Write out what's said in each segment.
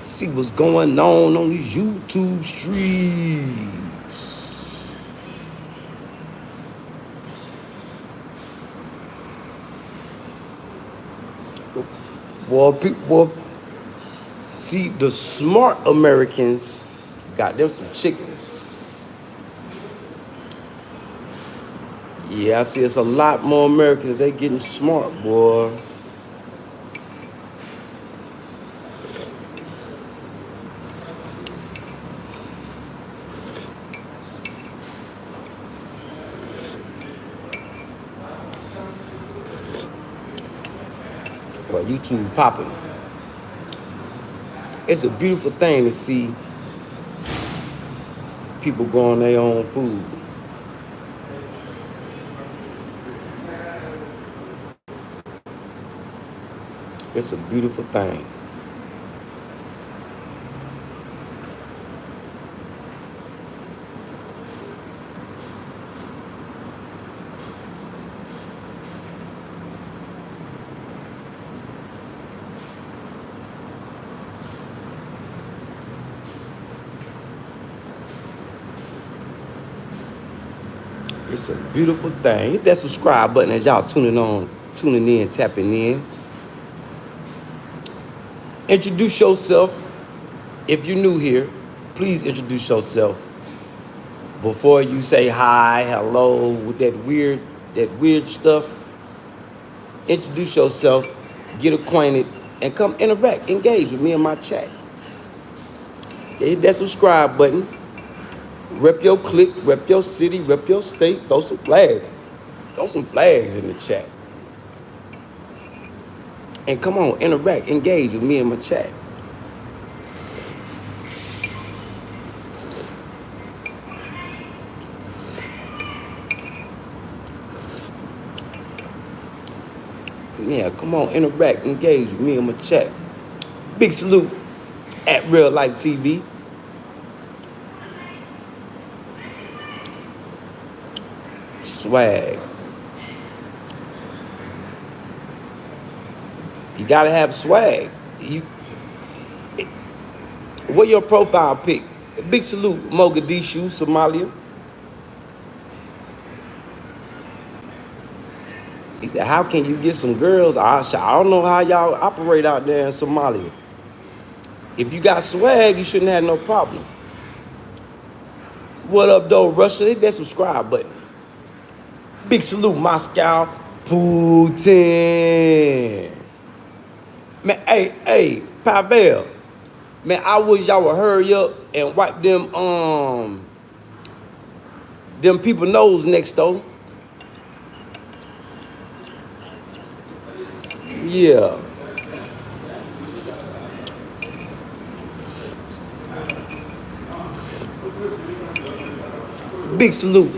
See what's going on these YouTube streets. Boy, see, the smart Americans got them some chickens. Yeah, I see it's a lot more Americans. They getting smart, boy. Well, YouTube popping. It's a beautiful thing to see people growing their own food. It's a beautiful thing. It's a beautiful thing. Hit that subscribe button as y'all tuning in, tapping in. Introduce yourself. If you're new here, please introduce yourself before you say hi, hello, with that weird stuff. Introduce yourself, get acquainted, and come interact, engage with me in my chat. Hit that subscribe button. Rep your clique, rep your city, rep your state. Throw some flags. Throw some flags in the chat. And come on, interact, engage with me in my chat. Yeah, come on, interact, engage with me in my chat. Big salute at Real Life TV. Swag. You gotta have swag. What your profile pic? Big salute, Mogadishu, Somalia. He said, how can you get some girls? I don't know how y'all operate out there in Somalia. If you got swag, you shouldn't have no problem. What up, though, Russia? Hit that subscribe button. Big salute, Moscow, Putin. Man, hey, Pavel. Man, I wish y'all would hurry up and wipe them people nose next door. Yeah. Big salute,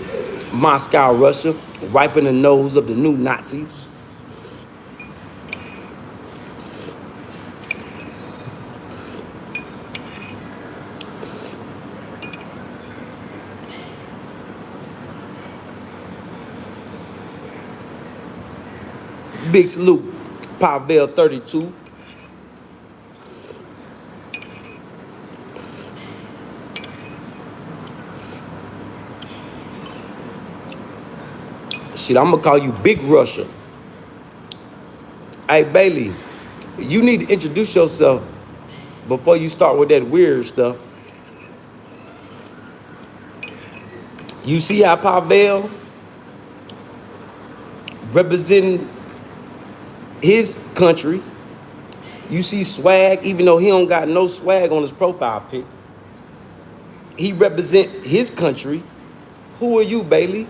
Moscow, Russia, wiping the nose of the new Nazis. Big salute, Pavel 32. Shit, I'm gonna call you Big Russia. Hey, Bailey, you need to introduce yourself before you start with that weird stuff. You see how Pavel representing his country. You see swag, even though he don't got no swag on his profile pic. He represent his country. Who are you, Bailey?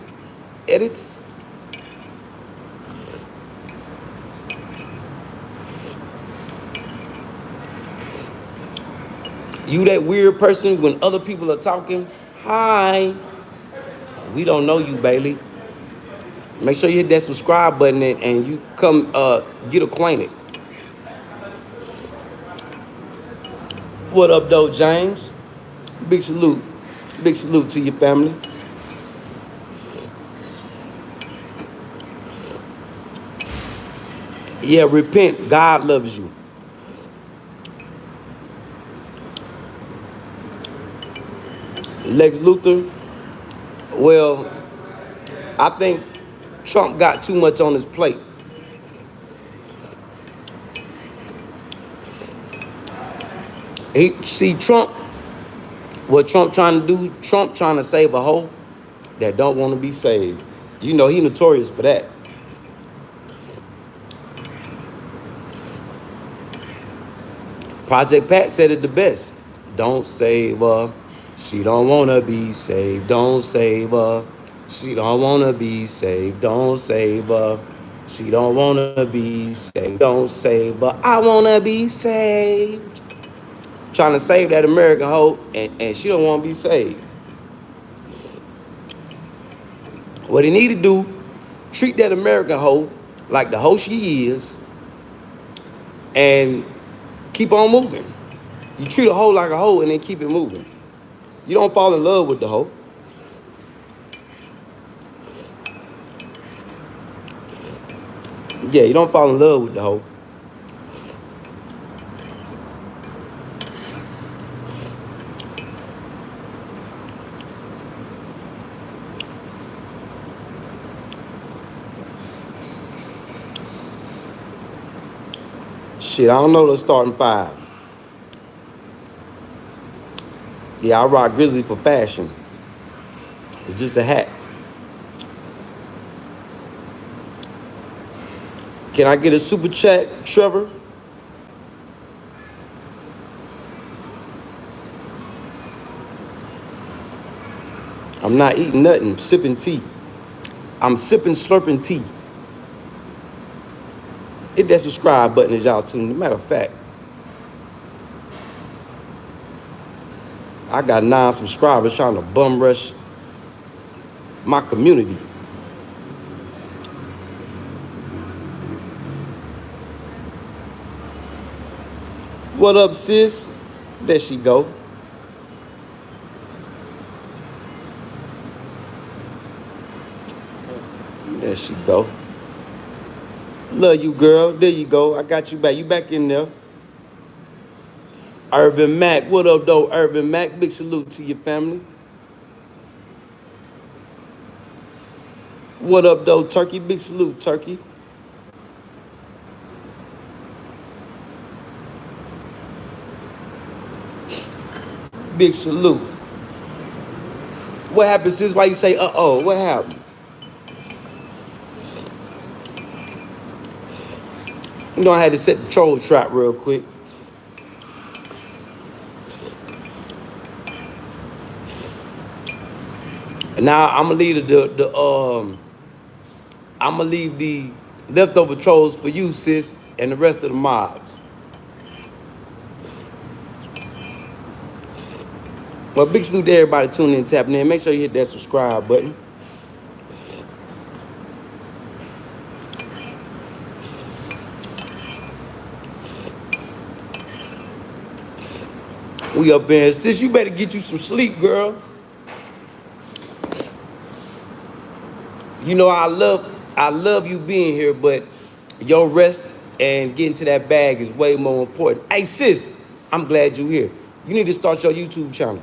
Edits. You that weird person when other people are talking. Hi. We don't know you, Bailey. Make sure you hit that subscribe button and you come get acquainted. What up, though, James? Big salute. Big salute to your family. Yeah, repent. God loves you. Lex Luthor. Well, I think Trump got too much on his plate. See Trump, what Trump trying to do, Trump trying to save a hoe that don't want to be saved. You know, he notorious for that. Project Pat said it the best. Don't save her. She don't want to be saved. Don't save her. She don't want to be saved. Don't save her. She don't want to be saved. Don't save her. I want to be saved. Trying to save that American hoe, and she don't want to be saved. What he need to do, treat that American hoe like the hoe she is, and keep on moving. You treat a hoe like a hoe and then keep it moving. You don't fall in love with the hoe. Yeah, you don't fall in love with the hoe. Shit, I don't know the starting five. Yeah, I rock Grizzly for fashion. It's just a hat. Can I get a super chat, Trevor? I'm not eating nothing, I'm sipping tea. I'm sipping, slurping tea. Hit that subscribe button as y'all tune in. Matter of fact, I got 9 subscribers trying to bum rush my community. What up, sis? There she go. There she go. Love you, girl. There you go. I got you back. You back in there. Irvin Mack. What up, though, Irvin Mack? Big salute to your family. What up, though, Turkey? Big salute, Turkey. Big salute. What happened, sis? Why you say, uh-oh? What happened? You know, I had to set the troll trap real quick. And now I'm gonna leave I'm gonna leave the leftover trolls for you, sis, and the rest of the mods. Well, big salute to everybody tuning in, tapping in. Make sure you hit that subscribe button. We up in. Sis, you better get you some sleep, girl. You know I love you being here, but your rest and getting to that bag is way more important. Hey, sis, I'm glad you're here. You need to start your YouTube channel.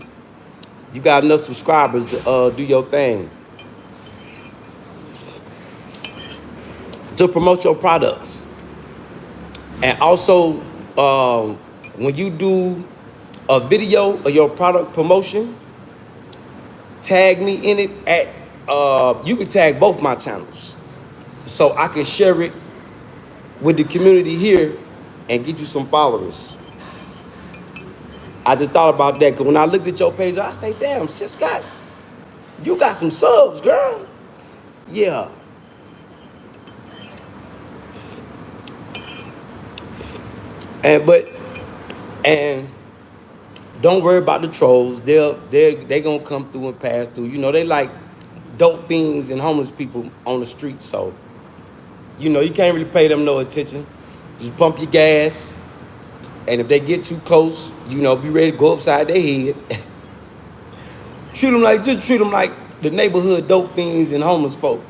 You got enough subscribers to do your thing, to promote your products. And also, when you do a video of your product promotion, tag me in it at, you can tag both my channels so I can share it with the community here and get you some followers. I just thought about that because when I looked at your page, I say, damn, sis you got some subs, girl. Yeah. And don't worry about the trolls. They're gonna come through and pass through. You know, they like dope fiends and homeless people on the street, so you know you can't really pay them no attention. Just pump your gas, and if they get too close, you know, be ready to go upside their head. Treat them like the neighborhood dope fiends and homeless folk.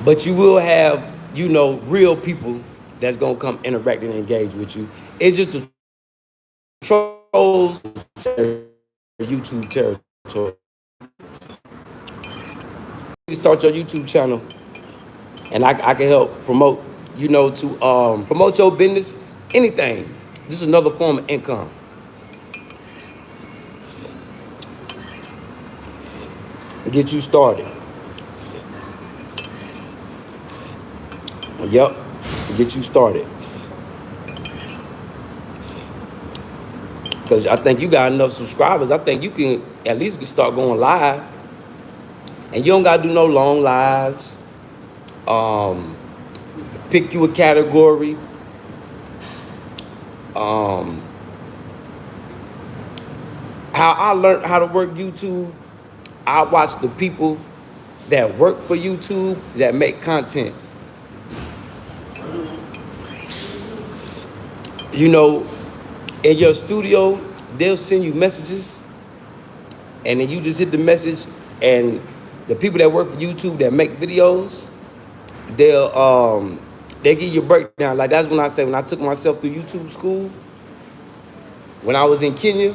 But you will have, you know, real people that's gonna come interact and engage with you. It's just the trolls YouTube territory. You start your YouTube channel, and I can help promote, you know, to promote your business, anything. Just another form of income. Get you started. Yep, get you started. Because I think you got enough subscribers. I think you can at least start going live. And you don't got to do no long lives. Pick you a category. How I learned how to work YouTube, I watch the people that work for YouTube that make content. You know, in your studio, they'll send you messages, and then you just hit the message, and the people that work for YouTube that make videos, they'll give you a breakdown. Like that's when I say, when I took myself through YouTube school, when I was in Kenya,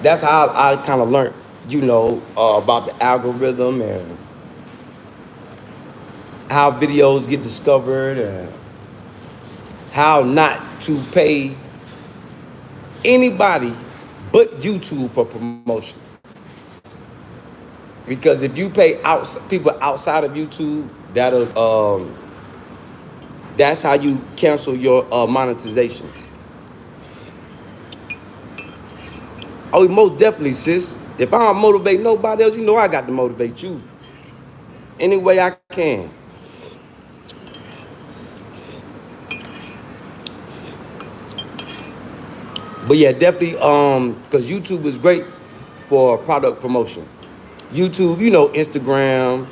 that's how I kind of learned, you know, about the algorithm and how videos get discovered and how not to pay anybody but YouTube for promotion. Because if you pay people outside of YouTube, that's how you cancel your monetization. Oh, most definitely, sis. If I don't motivate nobody else, you know I got to motivate you any way I can. But yeah, definitely, because YouTube is great for product promotion. YouTube, you know, Instagram,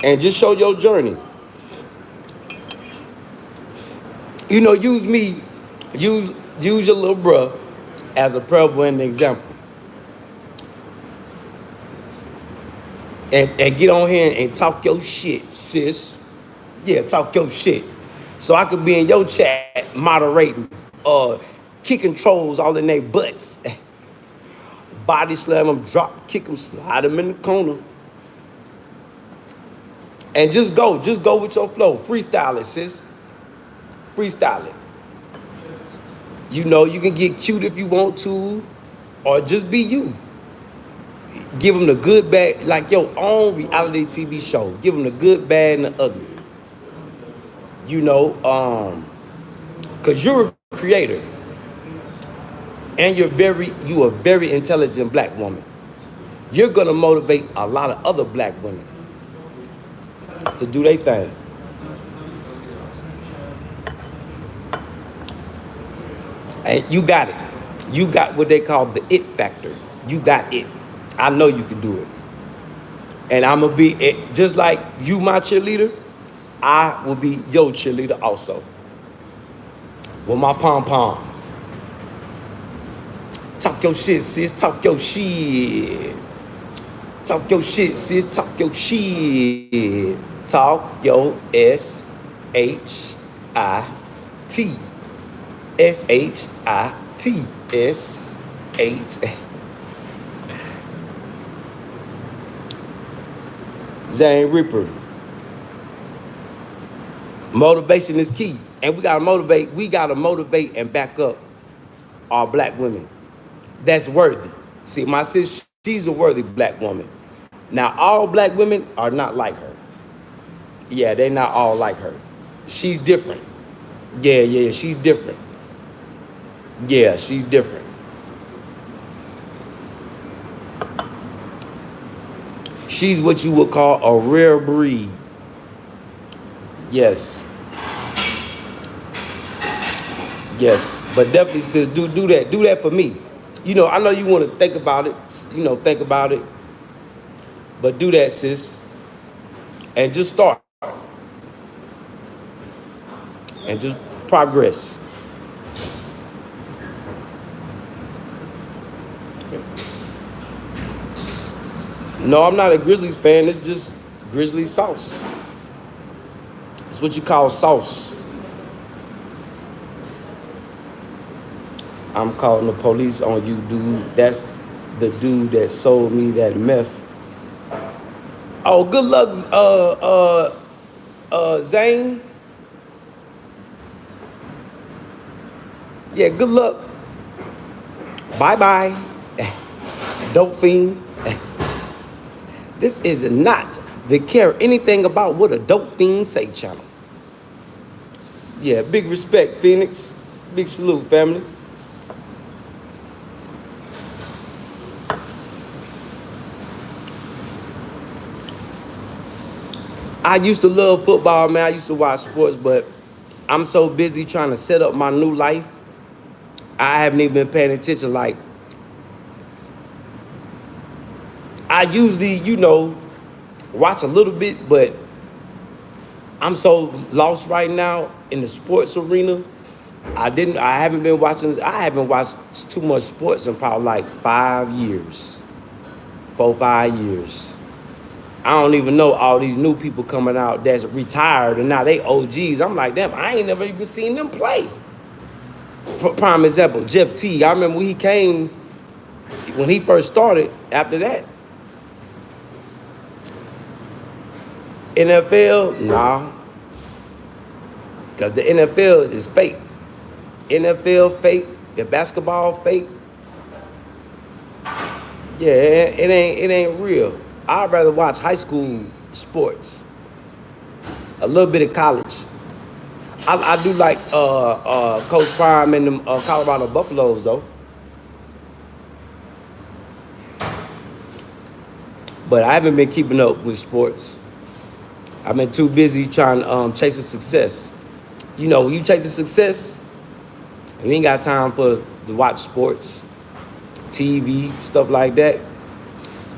and just show your journey. You know, use me, use your little bruh as a prevalent example. And get on here and talk your shit, sis. Yeah, talk your shit. So I could be in your chat moderating, kicking trolls all in their butts. Body slam them, drop, kick them, slide them in the corner. And just go with your flow. Freestyle it, sis. Freestyle it. You know, you can get cute if you want to, or just be you. Give them the good, bad, like your own reality TV show. Give them the good, bad, and the ugly. You know, because you're a creator. And you're a very intelligent black woman. You're going to motivate a lot of other black women to do their thing. And you got it. You got what they call the it factor. You got it. I know you can do it. And I'm going to be it. Just like you, my cheerleader, I will be your cheerleader also. With my pom-poms. Talk your shit, sis. Talk your shit. Talk your shit, sis. Talk your shit. Talk your S-H-I-T. S-H-I-T-S-H. Zane Ripper. Motivation is key. And we gotta motivate and back up our black women that's worthy. See, my sis, she's a worthy black woman. Now, all black women are not like her. Yeah, they're not all like her. She's different. Yeah, she's different. Yeah, she's different. She's what you would call a rare breed. Yes. Yes, but definitely, sis, do that. Do that for me. You know, I know you want to think about it. You know, think about it. But do that, sis. And just start. And just progress. No, I'm not a Grizzlies fan. It's just Grizzly sauce. It's what you call sauce. I'm calling the police on you, dude. That's the dude that sold me that meth. Oh, good luck, Zane. Yeah, good luck. Bye-bye. Dope fiend. This is not the care anything about what a dope fiend say channel. Yeah, big respect, Phoenix. Big salute, family. I used to love football, man. I used to watch sports, but I'm so busy trying to set up my new life. I haven't even been paying attention. Like, I usually, watch a little bit, but I'm so lost right now in the sports arena. I haven't watched too much sports in probably like 5 years. 4, 5 years. I don't even know all these new people coming out that's retired and now they OGs. I'm like, damn, I ain't never even seen them play. Prime example, Jeff T. I remember when he came, when he first started, after that. NFL, nah. Because the NFL is fake. NFL fake, the basketball fake. Yeah, it ain't real. I'd rather watch high school sports. A little bit of college. I do like Coach Prime and the Colorado Buffaloes though. But I haven't been keeping up with sports. I've been too busy trying to chase a success. You know, when you chase a success, you ain't got time to watch sports, TV, stuff like that.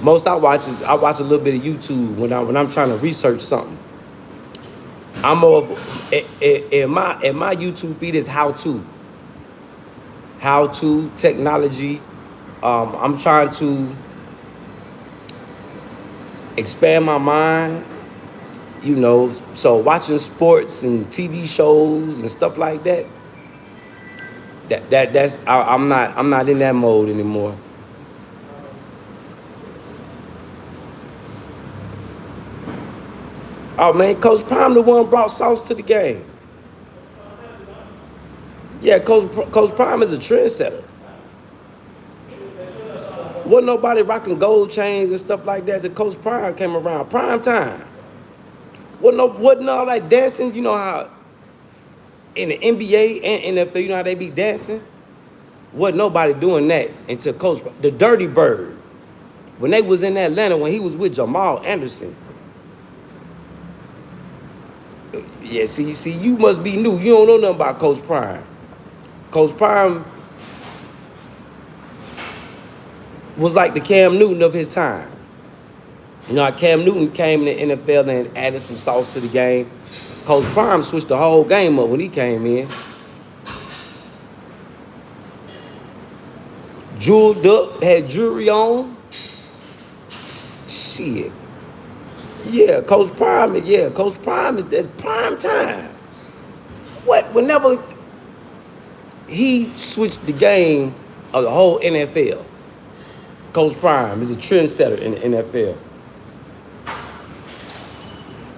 Most I watch a little bit of YouTube when I'm trying to research something. I'm more in my YouTube feed is how to technology. I'm trying to expand my mind, so watching sports and TV shows and stuff like that. I'm not in that mode anymore. Oh man, Coach Prime the one brought sauce to the game. Yeah, Coach Prime is a trendsetter. Wasn't nobody rocking gold chains and stuff like that. So Coach Prime came around. Prime time. Wasn't all that dancing. You know how in the NBA and NFL, you know how they be dancing? Wasn't nobody doing that until the Dirty Bird. When they was in Atlanta, when he was with Jamal Anderson. Yeah, see, you must be new. You don't know nothing about Coach Prime. Coach Prime was like the Cam Newton of his time. You know how Cam Newton came in the NFL and added some sauce to the game. Coach Prime switched the whole game up when he came in. Jeweled up, had jewelry on. Shit. Yeah, Coach Prime that's prime time. Whenever he switched the game of the whole NFL, Coach Prime is a trendsetter in the NFL.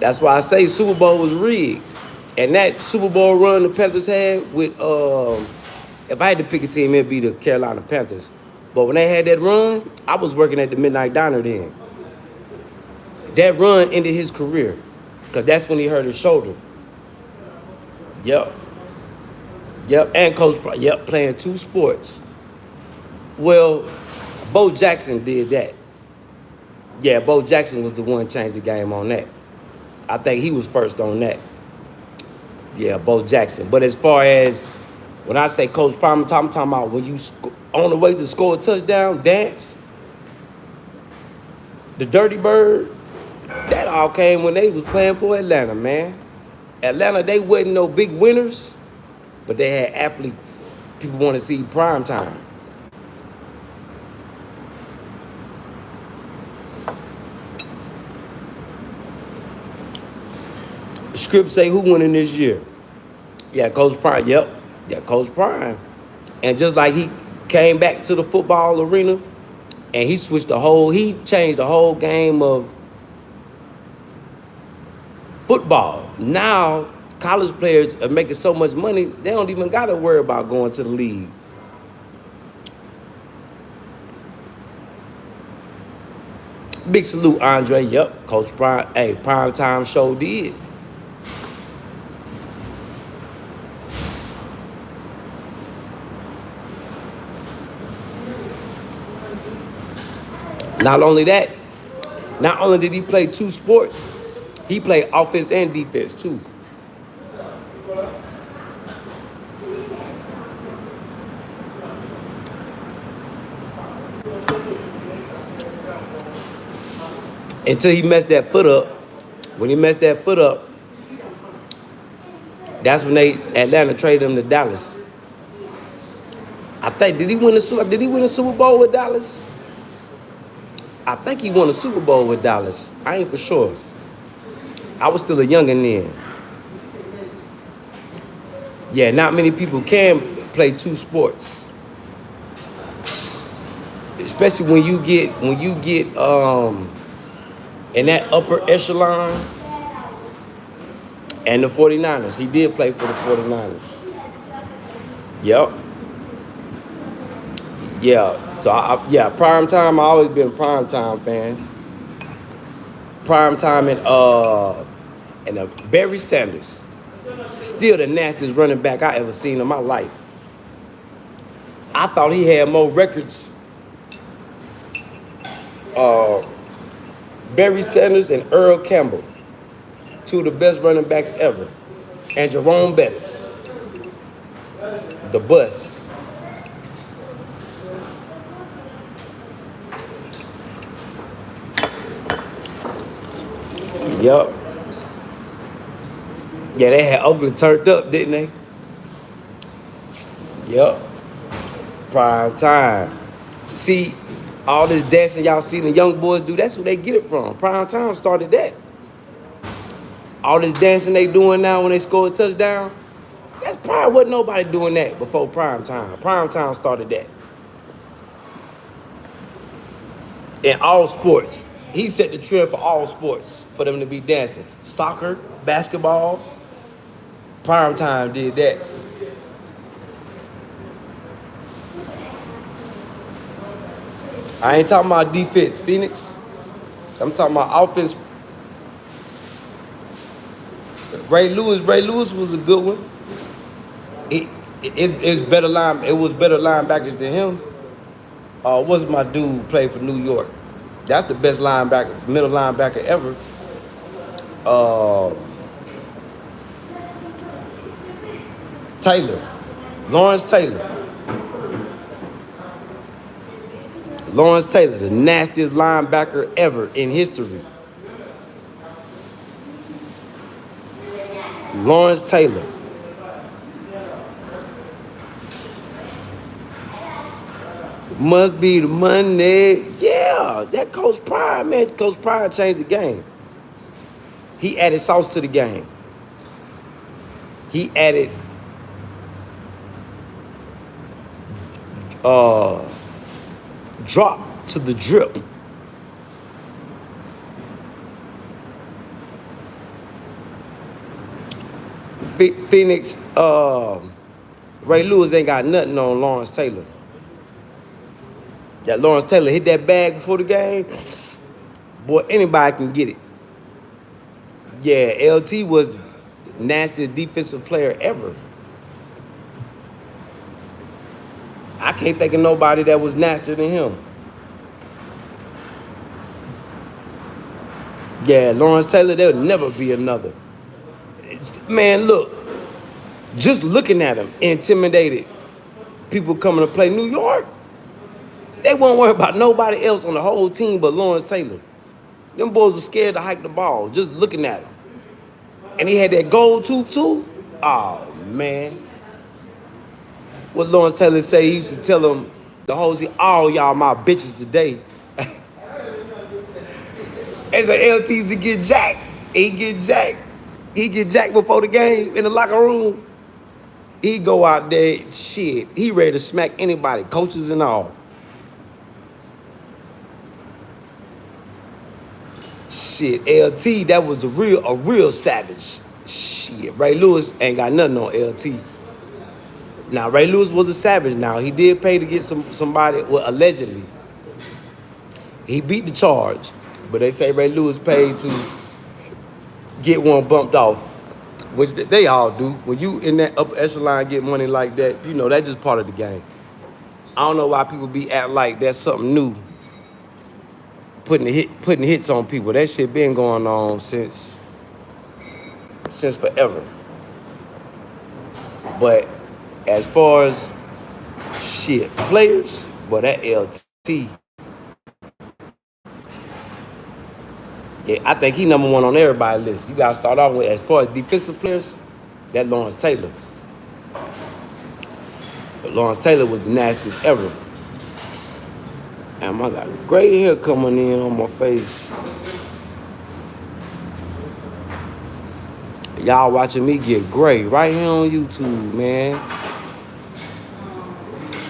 That's why I say Super Bowl was rigged. And that Super Bowl run the Panthers had with, if I had to pick a team, it'd be the Carolina Panthers. But when they had that run, I was working at the Midnight Diner then. That run ended his career because that's when he hurt his shoulder. Yep, and Coach, playing 2 sports. Well, Bo Jackson did that. Yeah, Bo Jackson was the one changed the game on that. I think he was first on that. Yeah, Bo Jackson. But as far as when I say Coach Prime, I'm talking about when you on the way to score a touchdown, dance, the Dirty Bird, that all came when they was playing for Atlanta, man. Atlanta, they wasn't no big winners, but they had athletes. People want to see prime time. Script say who winning this year? Yeah, Coach Prime. Yep. Yeah, Coach Prime. And just like he came back to the football arena and he changed the whole game of football. Now, college players are making so much money, they don't even got to worry about going to the league. Big salute, Andre. Yep, Coach Prime. Hey, Prime Time show did. Not only that, not only did he play 2 sports, he played offense and defense too. Until he messed that foot up. When he messed that foot up, that's when Atlanta traded him to Dallas. I think did he win a Super Bowl with Dallas? I think he won a Super Bowl with Dallas. I ain't for sure. I was still a youngin' then. Yeah, not many people can play 2 sports. Especially when you get in that upper echelon. And the 49ers. He did play for the 49ers. Yep. Yeah. So Prime Time. I always been a Prime Time fan. Prime Time and Barry Sanders. Still the nastiest running back I ever seen in my life. I thought he had more records. Barry Sanders and Earl Campbell, 2 of the best running backs ever. And Jerome Bettis, the bus. Yup. Yeah, they had Oakland turned up, didn't they? Yup. Prime Time. See, all this dancing y'all see the young boys do, that's where they get it from. Prime Time started that. All this dancing they doing now when they score a touchdown, that's probably wasn't nobody doing that before Prime Time. Prime Time started that. In all sports. He set the trend for all sports for them to be dancing. Soccer, basketball. Prime Time did that. I ain't talking about defense, Phoenix. I'm talking about offense. Ray Lewis was a good one. It was better linebackers than him. What's my dude played for New York? That's the best linebacker, middle linebacker ever. Lawrence Taylor. Lawrence Taylor, the nastiest linebacker ever in history. Lawrence Taylor. Must be the money. Yeah, that Coach Prime, man. Coach Prime changed the game. He added sauce to the game. He added drop to the drip. Phoenix, Ray Lewis ain't got nothing on Lawrence Taylor. That Lawrence Taylor hit that bag before the game. Boy, anybody can get it. Yeah, LT was the nastiest defensive player ever. I can't think of nobody that was nastier than him. Yeah, Lawrence Taylor, there'll never be another. Man, look, just looking at him intimidated people coming to play New York. They won't worry about nobody else on the whole team but Lawrence Taylor. Them boys were scared to hike the ball just looking at him. And he had that gold tooth too. Oh, man. What Lawrence Taylor say, he used to tell them, the whole team, all y'all my bitches today. As an LT used to get jacked. He get jacked. He get jacked before the game in the locker room. He go out there, shit. He ready to smack anybody, coaches and all. Shit, LT, that was a real savage. Shit, Ray Lewis ain't got nothing on LT. Now, Ray Lewis was a savage. Now, he did pay to get somebody, well, allegedly. He beat the charge, but they say Ray Lewis paid to get one bumped off, which they all do. When you in that upper echelon get money like that, you know, that's just part of the game. I don't know why people be acting like that's something new, putting hits on people. That shit been going on since forever. But as far as shit, players, but that LT, yeah, I think he number one on everybody's list. You gotta start off with, as far as defensive players, that Lawrence Taylor. But Lawrence Taylor was the nastiest ever. And I got gray hair coming in on my face. Y'all watching me get gray right here on YouTube, man.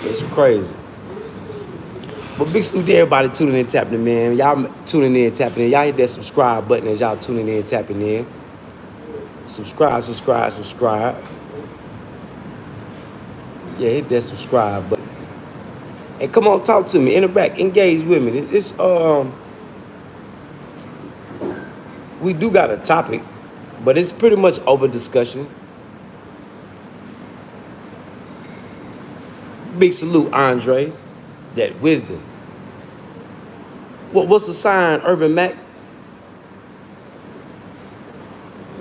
It's crazy. But big salute to everybody tuning in, tapping in, man. Y'all tuning in, tapping in. Y'all hit that subscribe button as y'all tuning in, tapping in. Subscribe. Yeah, hit that subscribe button. And come on, talk to me, interact, engage with me. We do got a topic, but it's pretty much open discussion. Big salute, Andre. That wisdom. What's the sign, Urban Mac?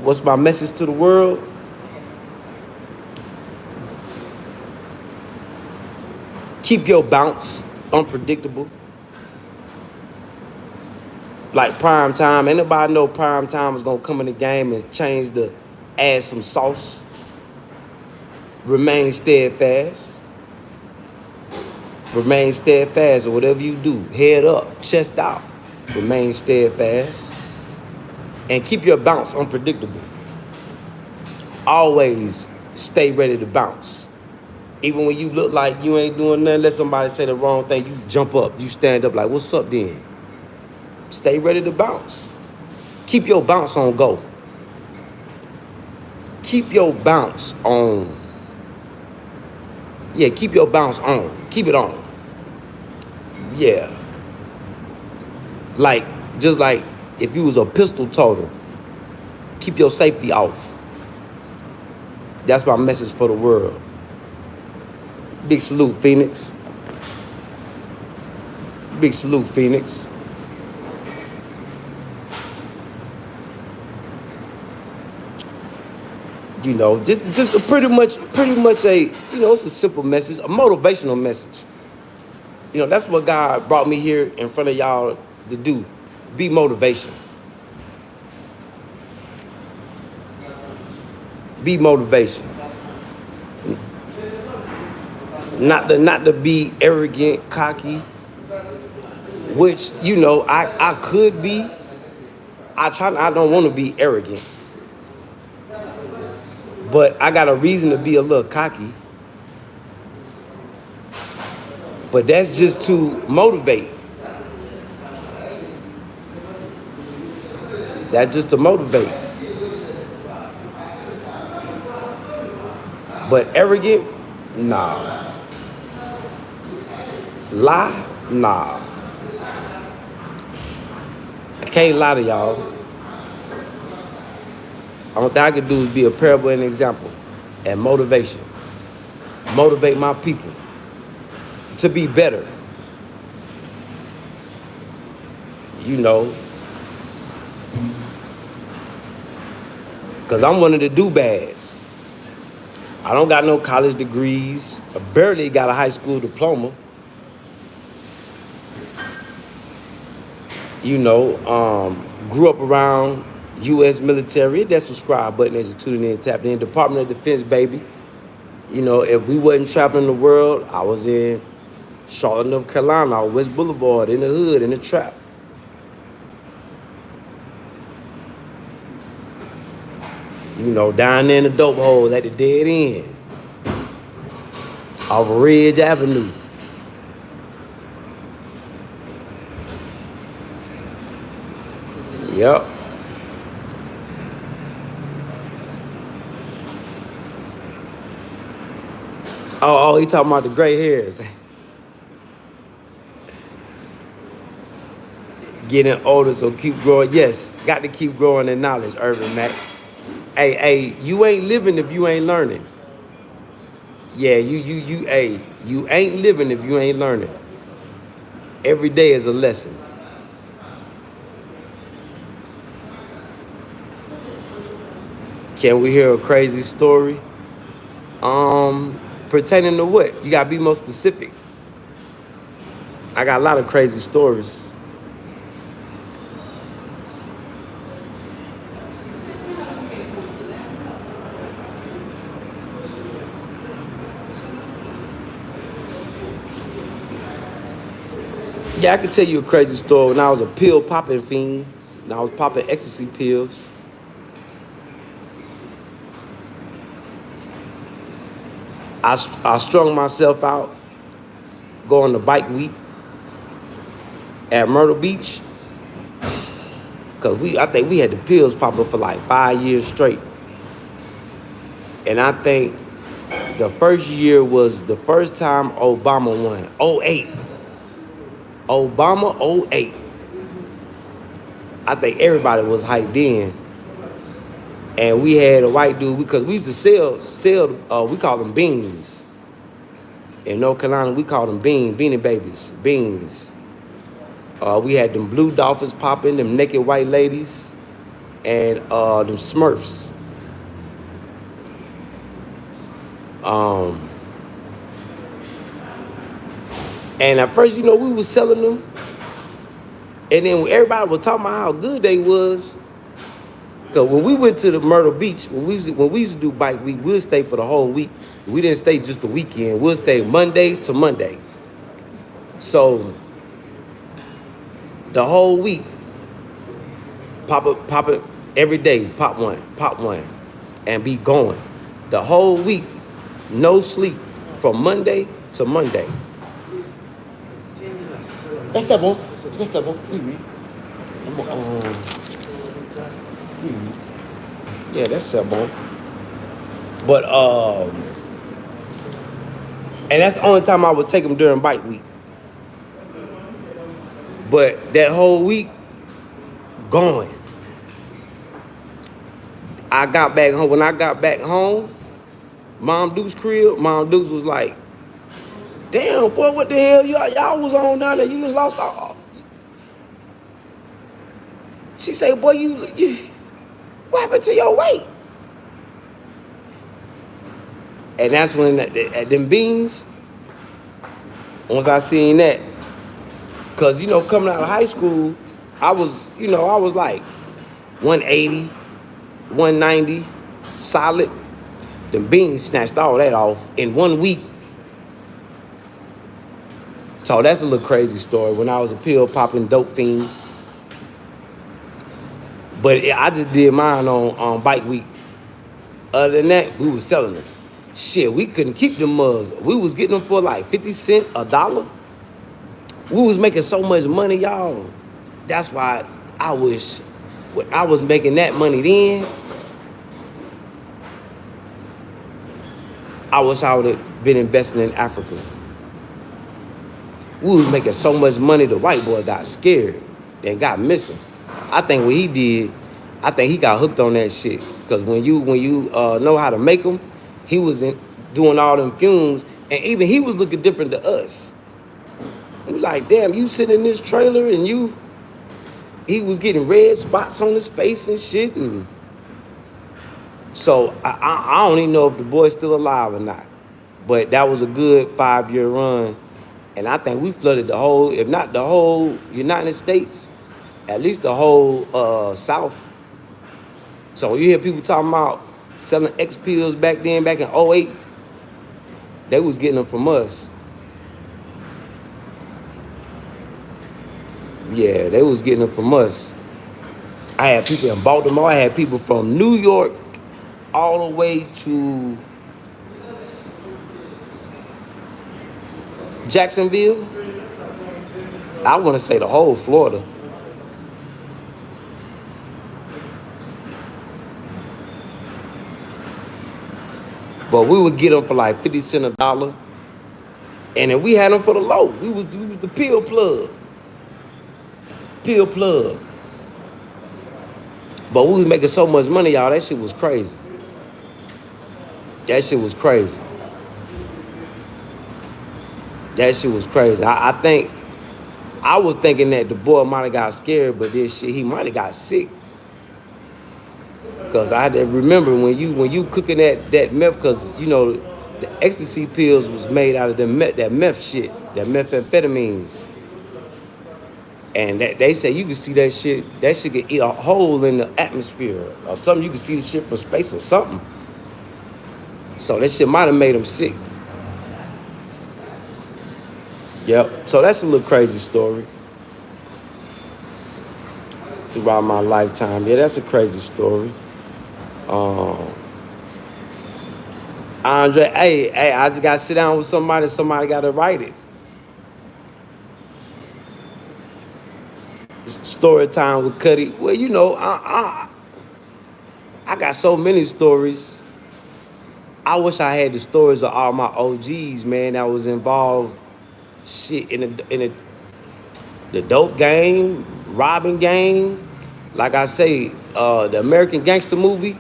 What's my message to the world? Keep your bounce unpredictable. Like prime time. Anybody know prime time is gonna come in the game and add some sauce? Remain steadfast. Remain steadfast, or whatever you do. Head up, chest out. Remain steadfast. And keep your bounce unpredictable. Always stay ready to bounce. Even when you look like you ain't doing nothing, let somebody say the wrong thing, you jump up, you stand up like, what's up then? Stay ready to bounce. Keep your bounce on go. Keep your bounce on. Yeah, keep your bounce on. Keep it on. Yeah. Just like if you was a pistol toter, keep your safety off. That's my message for the world. Big salute, Phoenix. Big salute, Phoenix. You know, just a pretty much a, you know, it's a simple message, a motivational message. You know, that's what God brought me here in front of y'all to do. Be motivation. Be motivation. Not to be arrogant, cocky, which, you know, I could be. I don't want to be arrogant. But I got a reason to be a little cocky. But that's just to motivate. That's just to motivate. But arrogant, nah. Lie, nah. I can't lie to y'all. All I can do is be a parable and example and motivation. Motivate my people to be better. You know, because I'm one of the do-bads. I don't got no college degrees. I barely got a high school diploma. You know, grew up around U.S. military. Hit that subscribe button as you're tuning in, tapping in. Department of Defense, baby. You know, if we wasn't traveling the world, I was in Charlotte, North Carolina, on West Boulevard, in the hood, in the trap. You know, down there in the dope hole at the dead end. Off of Ridge Avenue. Yep. Oh, he talking about the gray hairs. Getting older, so keep growing. Yes, got to keep growing in knowledge, Urban Mac. Hey, you ain't living if you ain't learning. Yeah, you ain't living if you ain't learning. Every day is a lesson. Can we hear a crazy story? Pertaining to what? You gotta be more specific. I got a lot of crazy stories. Yeah, I can tell you a crazy story. When I was a pill popping fiend, and I was popping ecstasy pills. I strung myself out going to bike week at Myrtle Beach. Cause I think we had the pills popping for like 5 years straight. And I think the first year was the first time Obama won. 08. Obama 08. I think everybody was hyped in. And we had a white dude, because we used to sell, we call them beans. In North Carolina, we call them beanie babies, beans. We had them blue dolphins popping, them naked white ladies, and them Smurfs. And at first, we was selling them. And then everybody was talking about how good they was. Because when we went to the Myrtle Beach, when we used to do bike week, we'll stay for the whole week. We didn't stay just the weekend. We'll stay Monday to Monday. So the whole week, pop it every day, pop one, and be going. The whole week, no sleep, from Monday to Monday. That's ça bon. That's ça bon. Oui. Yeah, that's ça bon. But and that's the only time I would take them during bike week. But that whole week, going. I got back home. When I got back home, Mom Duke's crib, Mom Duke's was like, damn, boy, what the hell y'all was on down there? You just lost all. She said, boy, you what happened to your weight? And that's when at them beans, once I seen that, because, coming out of high school, I was like 180, 190, solid. Them beans snatched all that off in 1 week. So that's a little crazy story when I was a pill popping dope fiend. But I just did mine on bike week. Other than that, we was selling them. Shit, we couldn't keep them mugs. We was getting them for like 50 cents, $1. We was making so much money, y'all. That's why I wish when I was making that money then, I wish I would have been investing in Africa. We was making so much money, the white boy got scared and got missing. I think what he did, I think he got hooked on that shit. Because when you know how to make them, he was doing all them fumes, and even he was looking different to us. We like, damn, you sitting in this trailer and he was getting red spots on his face and shit. And so I don't even know if the boy's still alive or not. But that was a good 5-year run. And I think we flooded the whole, if not the whole United States, at least the whole South. So when you hear people talking about selling X pills back in 08, they was getting them from us. Yeah, they was getting them from us. I had people in Baltimore. I had people from New York, all the way to Jacksonville. I want to say the whole Florida. But we would get them for like 50 cents a dollar. And then we had them for the low. We was the pill plug. Pill plug. But we was making so much money, y'all. That shit was crazy. That shit was crazy. That shit was crazy. I think, I was thinking that the boy might have got scared, but this shit, he might have got sick. Cause I had to remember when you cooking that meth, cause you know the ecstasy pills was made out of that meth shit, that methamphetamines. And that they say you can see that shit could eat a hole in the atmosphere or something. You can see the shit from space or something. So that shit might have made him sick. Yep. So that's a little crazy story. Throughout my lifetime. Yeah, that's a crazy story. Andre, hey, I just gotta sit down with somebody gotta write it. Story time with Kutty. Well, you know, I got so many stories. I wish I had the stories of all my OGs, man, that was involved shit in the dope game, robbing game. Like I say, the American Gangster movie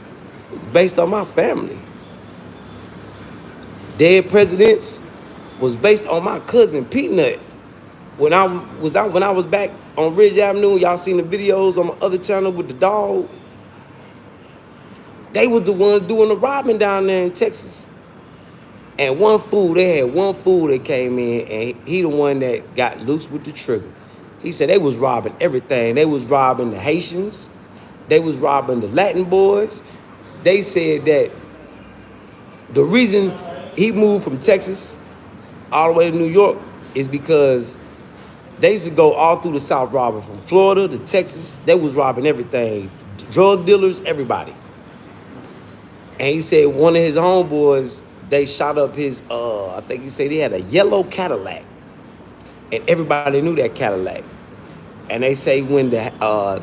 is based on my family. Dead Presidents was based on my cousin Peanut. When I was back on Ridge Avenue, y'all seen the videos on my other channel with the dog. They was the ones doing the robbing down there in Texas. And they had one fool that came in, and he the one that got loose with the trigger. He said they was robbing everything. They was robbing the Haitians. They was robbing the Latin boys. They said that the reason he moved from Texas all the way to New York is because they used to go all through the South robbing, from Florida to Texas. They was robbing everything. Drug dealers, everybody. And he said one of his homeboys, they shot up his, I think he said he had a yellow Cadillac. And everybody knew that Cadillac. And they say when the,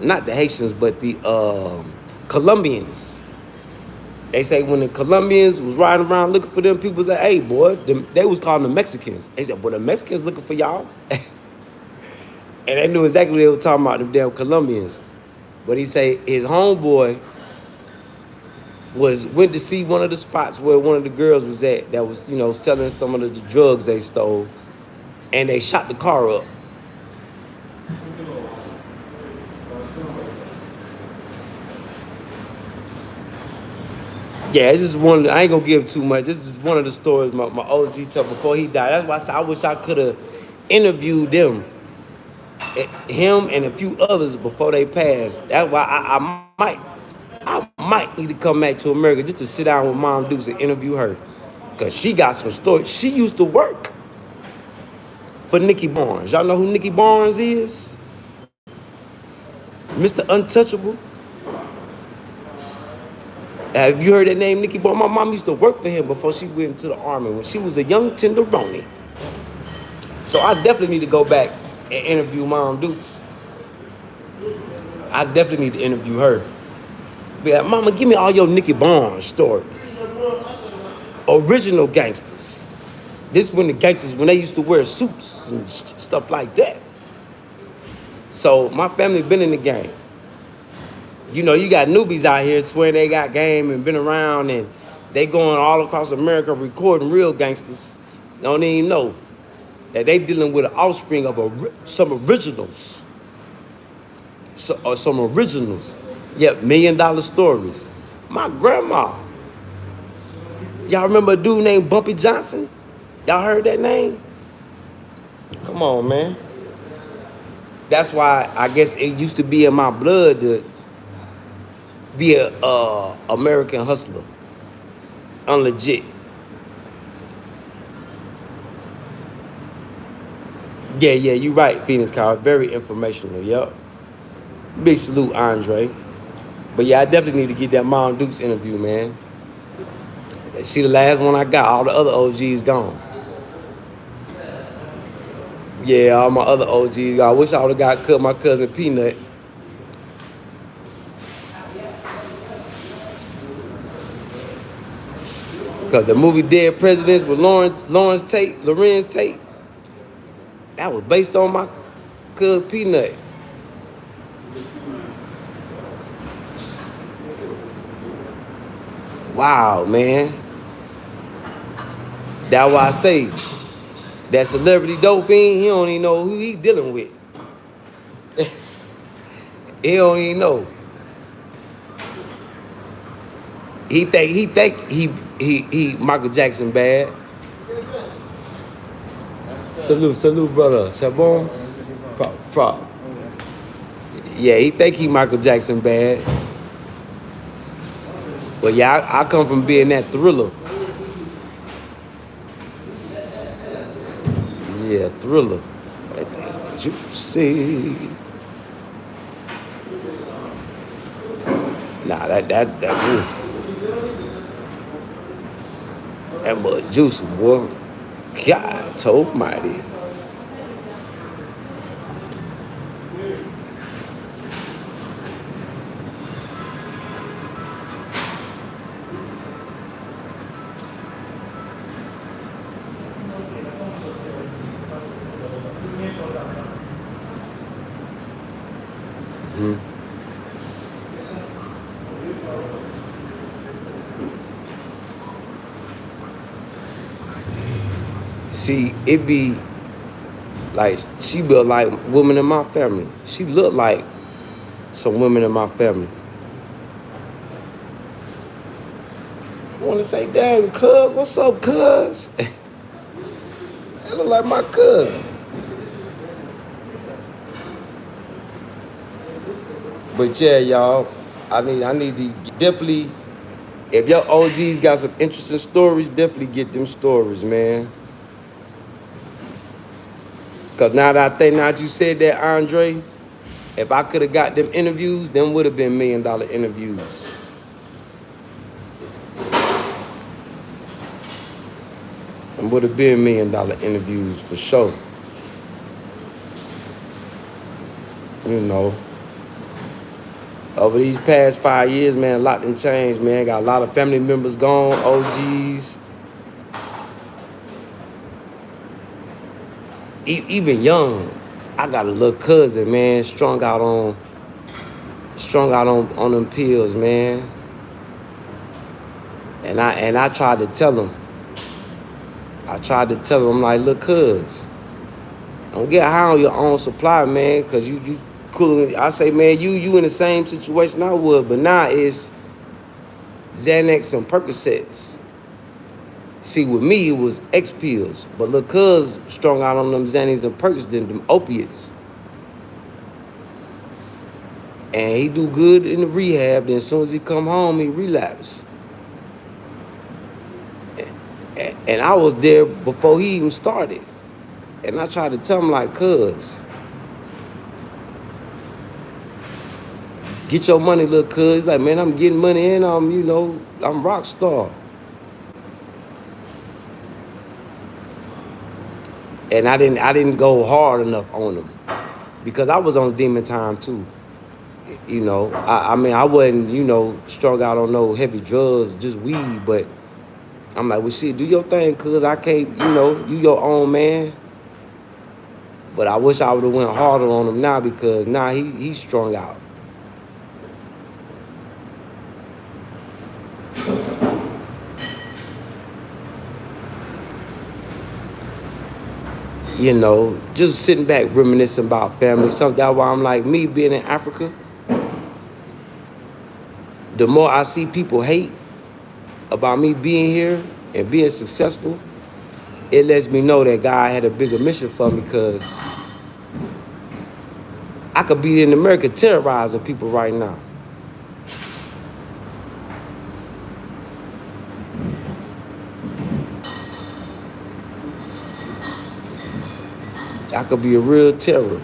not the Haitians, but the Colombians, they say when the Colombians was riding around looking for them, people was like, hey, boy, they was calling them Mexicans. They said, well, the Mexicans looking for y'all. And they knew exactly what they were talking about, them damn Colombians. But he say his homeboy went to see one of the spots where one of the girls was at that was, you know, selling some of the drugs they stole. And they shot the car up. Yeah, this is one, I ain't gonna give too much. This is one of the stories my OG told before he died. That's why I said I wish I could have interviewed them, him and a few others before they passed. That's why I might need to come back to America just to sit down with Mom Dukes and interview her. Cause she got some stories. She used to work for Nicky Barnes. Y'all know who Nicky Barnes is? Mr. Untouchable. Have you heard that name, Nicky Barnes? My mom used to work for him before she went into the Army when she was a young tenderoni. So I definitely need to go back and interview Mom Dukes. I definitely need to interview her. Be like, Mama, give me all your Nicky Barnes stories. Original gangsters. This when the gangsters, when they used to wear suits and stuff like that. So my family been in the game. You know, you got newbies out here swearing they got game and been around, and they going all across America recording real gangsters. Don't even know that they dealing with an offspring of some originals. Some originals. Yep, $1 million stories. My grandma. Y'all remember a dude named Bumpy Johnson? Y'all heard that name? Come on, man. That's why I guess it used to be in my blood to be a American hustler. Unlegit. Yeah, you right, Phoenix Cow. Very informational, yep. Big salute, Andre. But yeah, I definitely need to get that Mom Dukes interview, man. She the last one I got. All the other OGs gone. Yeah, all my other OGs. I wish I would have got my cousin Peanut. Cause the movie Dead Presidents with Lorenz Tate, that was based on my cousin Peanut. Wow, man. That's why I say that celebrity dope fiend, he don't even know who he dealing with. He don't even know. He think he Michael Jackson bad. Salute, brother. C'est bon? Prop. Yeah, he think he Michael Jackson bad. But yeah, I come from being that Thriller. Yeah, Thriller. That thing juicy. Nah, that oof. That mud juicy, boy. God almighty. See, it be like she built like women in my family. She looked like some women in my family. I want to say, damn, cuz, what's up, cuz? That look like my cousin. But yeah, y'all, I need to definitely, if your OGs got some interesting stories, definitely get them stories, man. Cause now that I think, now that you said that, Andre, if I could have got them interviews, them would have been $1 million interviews. Them would have been $1 million interviews for sure. You know, over these past 5 years, man, a lot done changed, man. Got a lot of family members gone, OGs. Even young, I got a little cousin, man, strung out on them pills, man. And I tried to tell him. I'm like, look, cuz, don't get high on your own supply, man, cause you cool. I say, man, you in the same situation I would, but now it's Xanax and Percocets. See, with me, it was X pills. But look, cuz strung out on them Xanax and Percs, them opiates. And he do good in the rehab. Then as soon as he come home, he relapse. And I was there before he even started. And I tried to tell him, like, cuz, get your money, little cuz. He's like, man, I'm getting money and I'm rock star. And I didn't go hard enough on him because I was on demon time too. You know, I mean, I wasn't, strung out on no heavy drugs, just weed. But I'm like, well, shit, do your thing, cuz I can't, you your own man. But I wish I would have went harder on him now because now he's strung out. Just sitting back, reminiscing about family. Something that's why I'm like, me being in Africa, the more I see people hate about me being here and being successful, it lets me know that God had a bigger mission for me because I could be in America terrorizing people right now. I could be a real terror.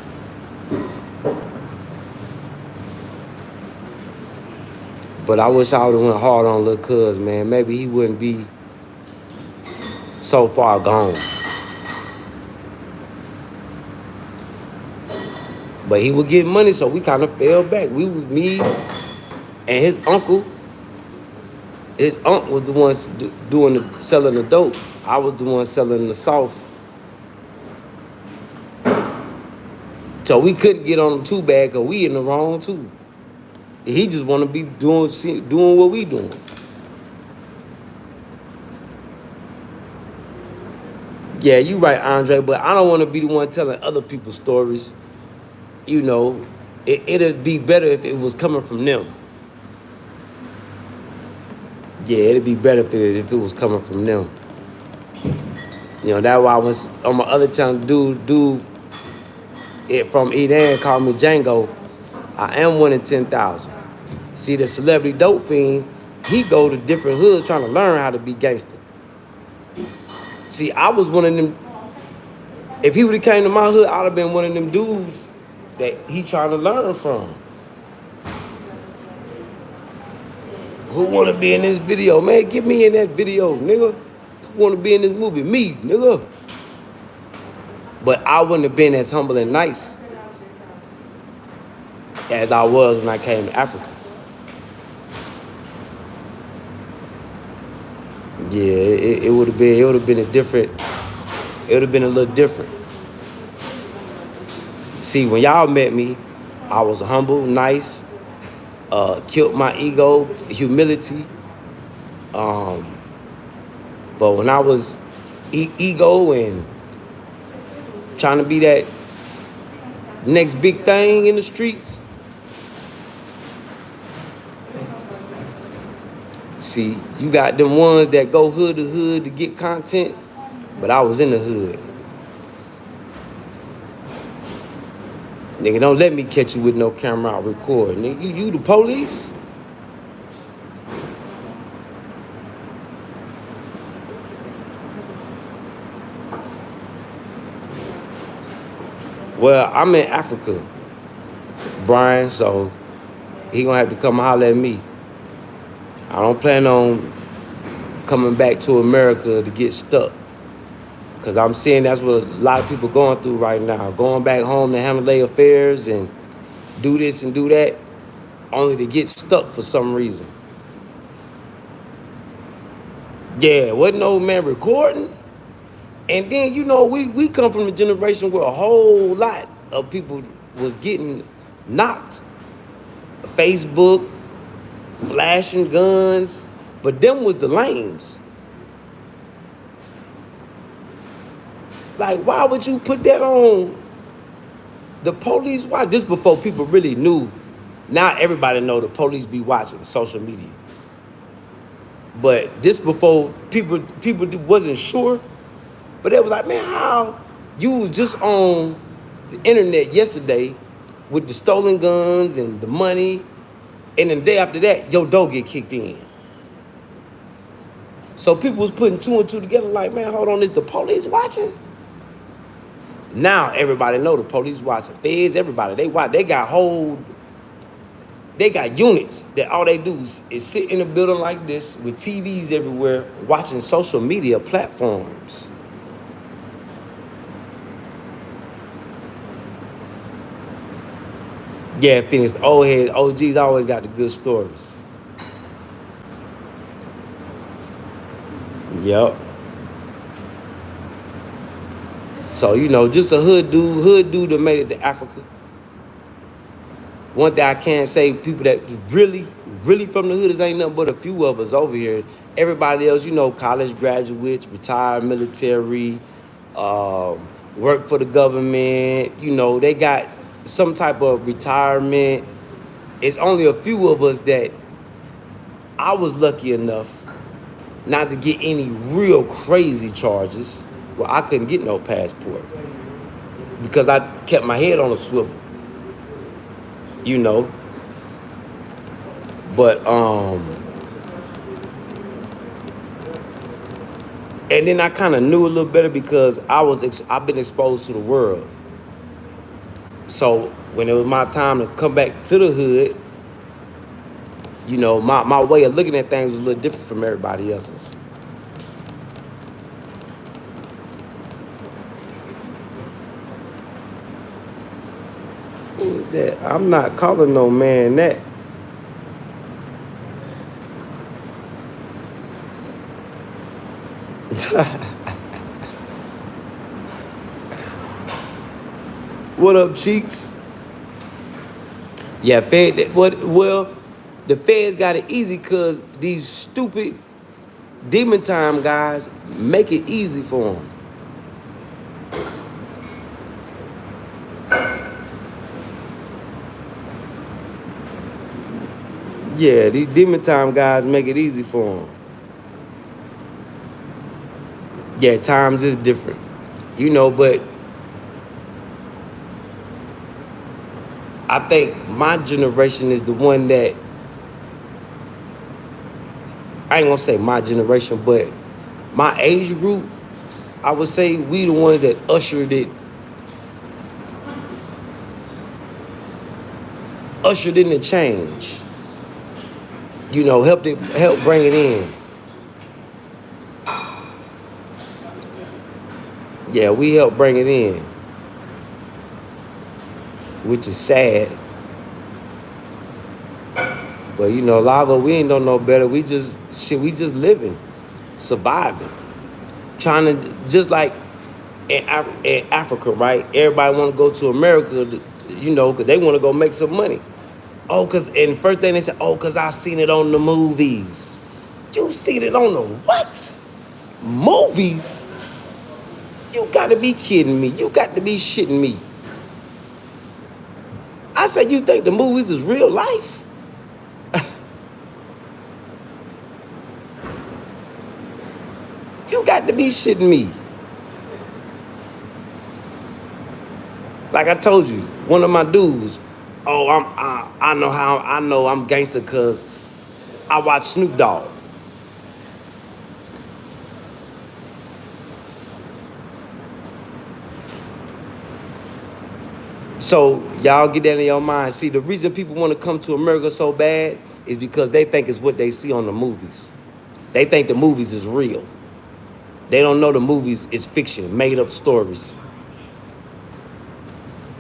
But I wish I would have went hard on little cuz, man. Maybe he wouldn't be so far gone. But he would get money, so we kind of fell back. Me and his uncle. His uncle was the one selling the dope. I was the one selling the South. So we couldn't get on him too bad because we in the wrong too. He just want to be doing what we doing. Yeah, you right, Andre, but I don't want to be the one telling other people's stories. You know, it'd be better if it was coming from them. Yeah, it'd be better if it was coming from them. You know, that's why I was on my other channel, dude from Eden called me Django. I am 1 in 10,000. See, the celebrity dope fiend, he go to different hoods trying to learn how to be gangster. See, I was one of them. If he would have came to my hood, I'd have been one of them dudes that he trying to learn from. Who want to be in this video? Man, get me in that video, nigga. Who want to be in this movie? Me, nigga. But I wouldn't have been as humble and nice as I was when I came to Africa. Yeah, it would have been a little different. See, when y'all met me, I was humble, nice, killed my ego, humility. But when I was ego and trying to be that next big thing in the streets, see, you got them ones that go hood to hood to get content, but I was in the hood. Nigga, don't let me catch you with no camera out record. Nigga, you the police? Well, I'm in Africa, Brian, so he gonna have to come holler at me. I don't plan on coming back to America to get stuck. Because I'm seeing that's what a lot of people going through right now. Going back home to handle their affairs and do this and do that, only to get stuck for some reason. Yeah, wasn't no man recording. And then, you know, we come from a generation where a whole lot of people was getting knocked. Facebook, flashing guns, but them was the lames. Like, why would you put that on the police? Why? Just before people really knew. Now everybody know the police be watching social media. But just before people wasn't sure, but it was like, man, how you was just on the internet yesterday with the stolen guns and the money, and then the day after that, your door get kicked in. So people was putting two and two together like, man, hold on, is the police watching? Now everybody know the police watching. Feds, everybody, they watch. They got units that all they do is sit in a building like this with TVs everywhere, watching social media platforms. Yeah, Phoenix, the old heads, OGs always got the good stories. Yep. So, you know, just a hood dude that made it to Africa. One thing I can say, people that really from the hood, is ain't nothing but a few of us over here. Everybody else, you know, college graduates, retired military, work for the government, you know, they got some type of retirement. It's only a few of us that I was lucky enough not to get any real crazy charges. Well, I couldn't get no passport because I kept my head on a swivel, you know. But and then I kind of knew a little better because I've been exposed to the world. So when it was my time to come back to the hood, you know, my way of looking at things was a little different from everybody else's. That I'm not calling no man that. What up, cheeks? Yeah, Fed. What? Well, the Feds got it easy because these stupid demon time guys make it easy for them. Yeah, these demon time guys make it easy for them. Yeah, times is different, you know, but I think my generation is the one that, I ain't gonna say my generation, but my age group, I would say we the ones that ushered in the change. You know, help bring it in. Yeah, we helped bring it in, which is sad. But you know, a lot of us, we ain't don't know better. We just living, surviving, trying to, just like in Africa, right? Everybody want to go to America, you know, because they want to go make some money. Oh, and first thing they said, oh, because I seen it on the movies. You seen it on the what? Movies? You got to be kidding me. You got to be shitting me. I said, you think the movies is real life? You got to be shitting me. Like I told you, one of my dudes, oh, I know I'm gangster because I watch Snoop Dogg. So y'all get that in your mind. See, the reason people want to come to America so bad is because they think it's what they see on the movies. They think the movies is real. They don't know the movies is fiction, made up stories.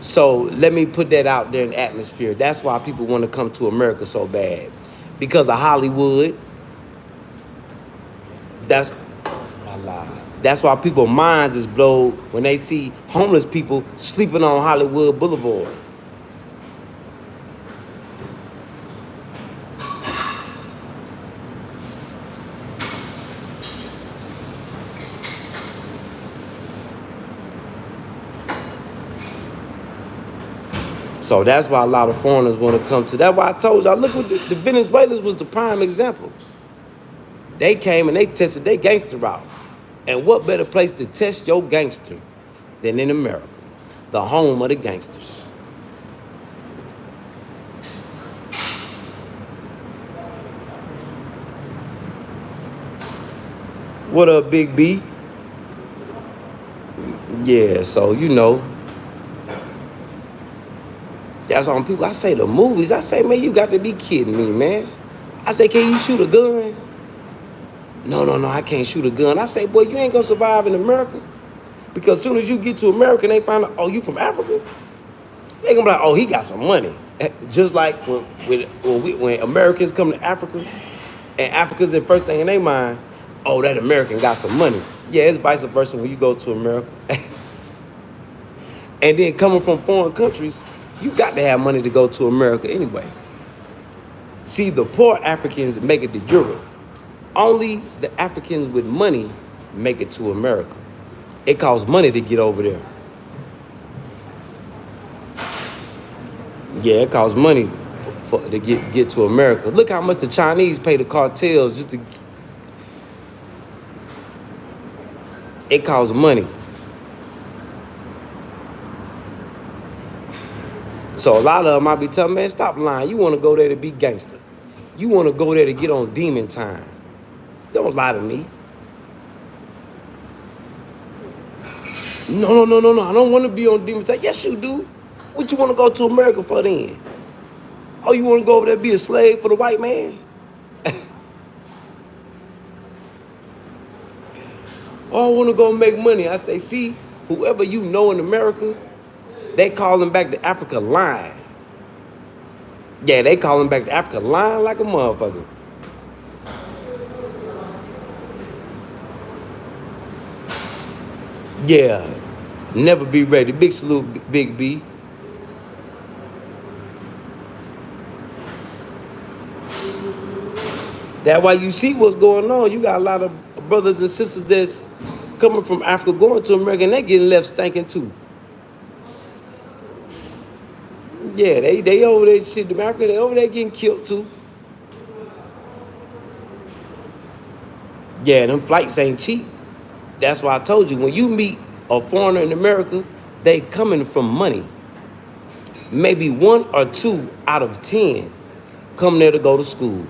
So let me put that out there in the atmosphere. That's why people want to come to America so bad. Because of Hollywood. That's why people's minds is blown when they see homeless people sleeping on Hollywood Boulevard. So that's why a lot of foreigners want to come to. That's why I told y'all, look what the Venezuelans was the prime example. They came and they tested their gangster out. And what better place to test your gangster than in America, the home of the gangsters. What up, Big B? Yeah, so you know, that's on people. I say the movies. I say, man, you got to be kidding me, man. I say, can you shoot a gun? No, I can't shoot a gun. I say, boy, you ain't gonna survive in America. Because as soon as you get to America and they find out, oh, you from Africa? They gonna be like, oh, he got some money. Just like when Americans come to Africa, and Africans, the first thing in their mind, oh, that American got some money. Yeah, it's vice versa when you go to America. And then coming from foreign countries, you got to have money to go to America anyway. See, the poor Africans make it to Europe. Only the Africans with money make it to America. It costs money to get over there. Yeah, it costs money to get to America. Look how much the Chinese pay the cartels just to. It costs money. So a lot of them might be telling, man, stop lying. You want to go there to be gangster. You want to go there to get on demon time. Don't lie to me. No. I don't want to be on demon time. Yes, you do. What you want to go to America for then? Oh, you want to go over there and be a slave for the white man? Oh, I want to go make money. I say, see, whoever you know in America, they call them back to Africa lying. Yeah, they calling back to Africa lying like a motherfucker. Yeah, never be ready. Big salute, Big B. That's why you see what's going on. You got a lot of brothers and sisters that's coming from Africa going to America, and they getting left stinking too. Yeah, they over there shit. The Africa, they over there getting killed too. Yeah, them flights ain't cheap. That's why I told you, when you meet a foreigner in America, they coming from money. Maybe 1 or 2 out of 10 come there to go to school.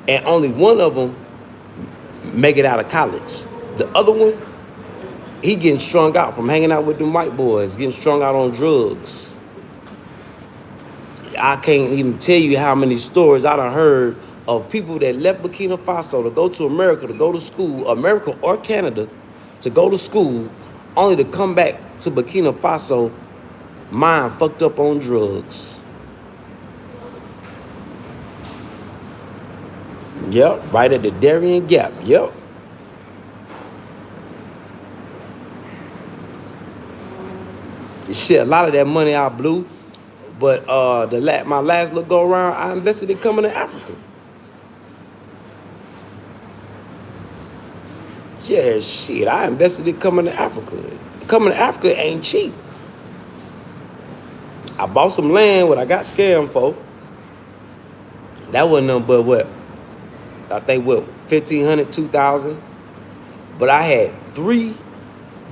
And only one of them make it out of college. The other one, he getting strung out from hanging out with them white boys, getting strung out on drugs. I can't even tell you how many stories I done heard of people that left Burkina Faso to go to America, to go to school, America or Canada, to go to school, only to come back to Burkina Faso, mind fucked up on drugs. Yep, right at the Darien Gap. Yep. Shit, a lot of that money I blew, but my last little go around, I invested in coming to Africa. Yeah, shit, I invested in coming to Africa. Coming to Africa ain't cheap. I bought some land, what I got scammed for. That wasn't nothing but what? I think what, 1,500, 2,000. But I had 3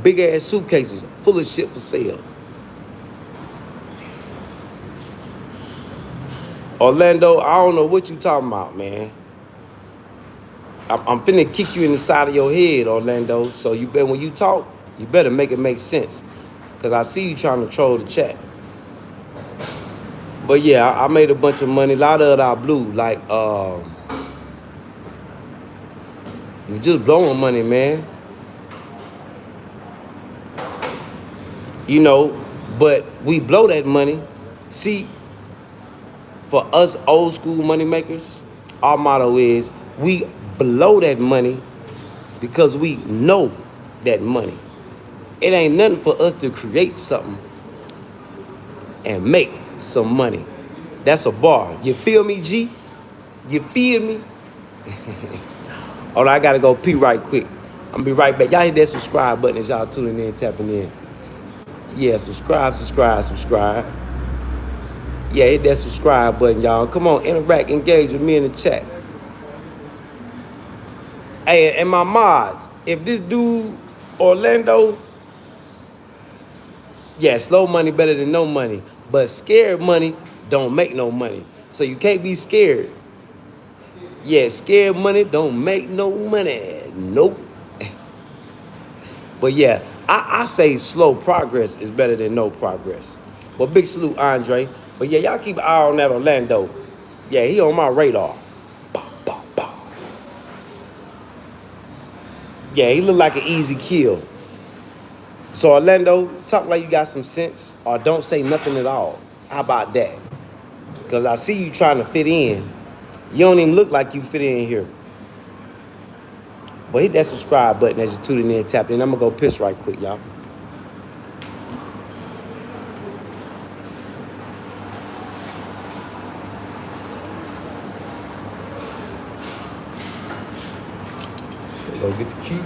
big ass suitcases full of shit for sale. Orlando, I don't know what you talking about, man. I'm finna kick you in the side of your head, Orlando. So you better, when you talk, you better make it make sense. Cause I see you trying to troll the chat. But yeah, I made a bunch of money. A lot of it I blew. Like, you just blowing money, man. You know, but we blow that money. See, for us old school money makers, our motto is we blow that money because we know that money. It ain't nothing for us to create something and make some money. That's a bar. You feel me, G? You feel me? Hold on, I gotta go pee right quick. I'm gonna be right back. Y'all hit that subscribe button as y'all tuning in, tapping in. Yeah, subscribe. Yeah, hit that subscribe button, y'all. Come on, interact, engage with me in the chat. Hey, and my mods, if this dude, Orlando, yeah, slow money better than no money, but scared money don't make no money. So you can't be scared. Yeah, scared money don't make no money. Nope. But yeah, I say slow progress is better than no progress. But big salute, Andre. But yeah, y'all keep an eye on that Orlando. Yeah, he on my radar. Bah, bah, bah. Yeah, he look like an easy kill. So Orlando, talk like you got some sense, or don't say nothing at all. How about that? Because I see you trying to fit in. You don't even look like you fit in here. But hit that subscribe button as you tune in and tap in. I'm going to go piss right quick, y'all. Go get the key.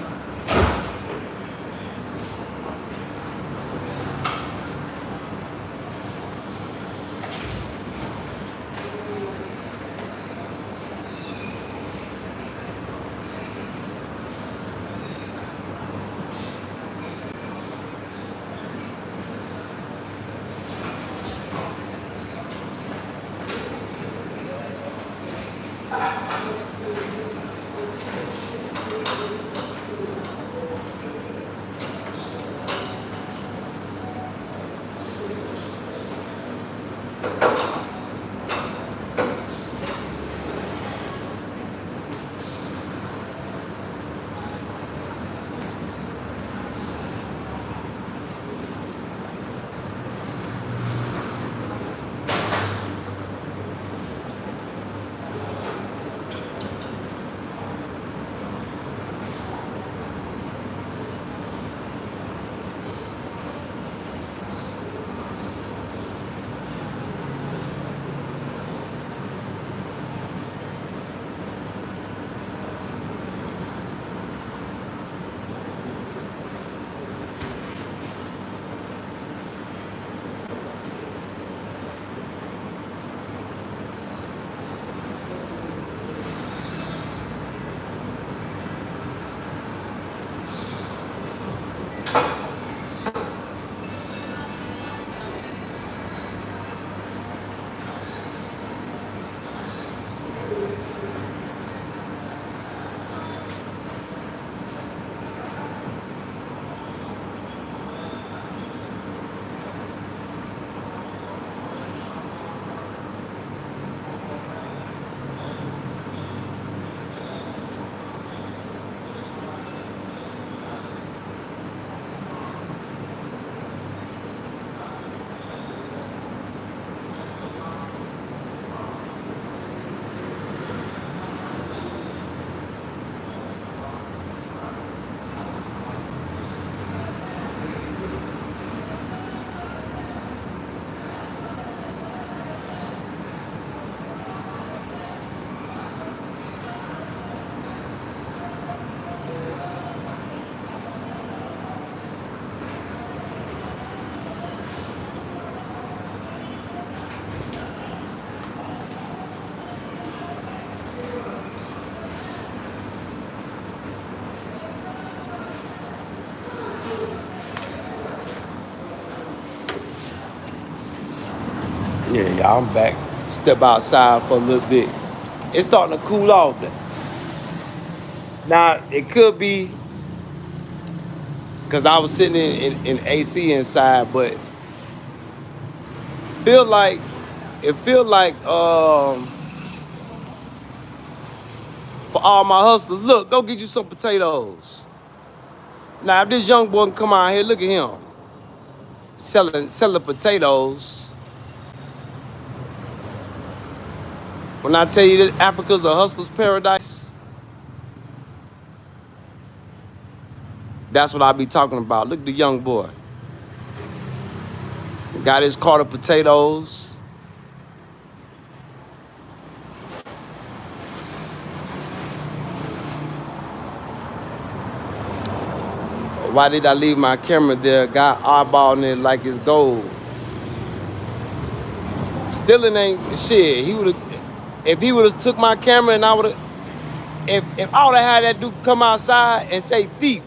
Yeah, y'all, I'm back. Step outside for a little bit. It's starting to cool off there. Now, it could be because I was sitting in AC inside, but feel like for all my hustlers, look, go get you some potatoes. Now, if this young boy can come out here, look at him selling potatoes. When I tell you that Africa's a hustler's paradise, that's what I be talking about. Look at the young boy. Got his cart of potatoes. Why did I leave my camera there? Got eyeballing it like it's gold. Stealing ain't shit. He would have, if he would have took my camera and I would have, if I would have had that dude come outside and say thief,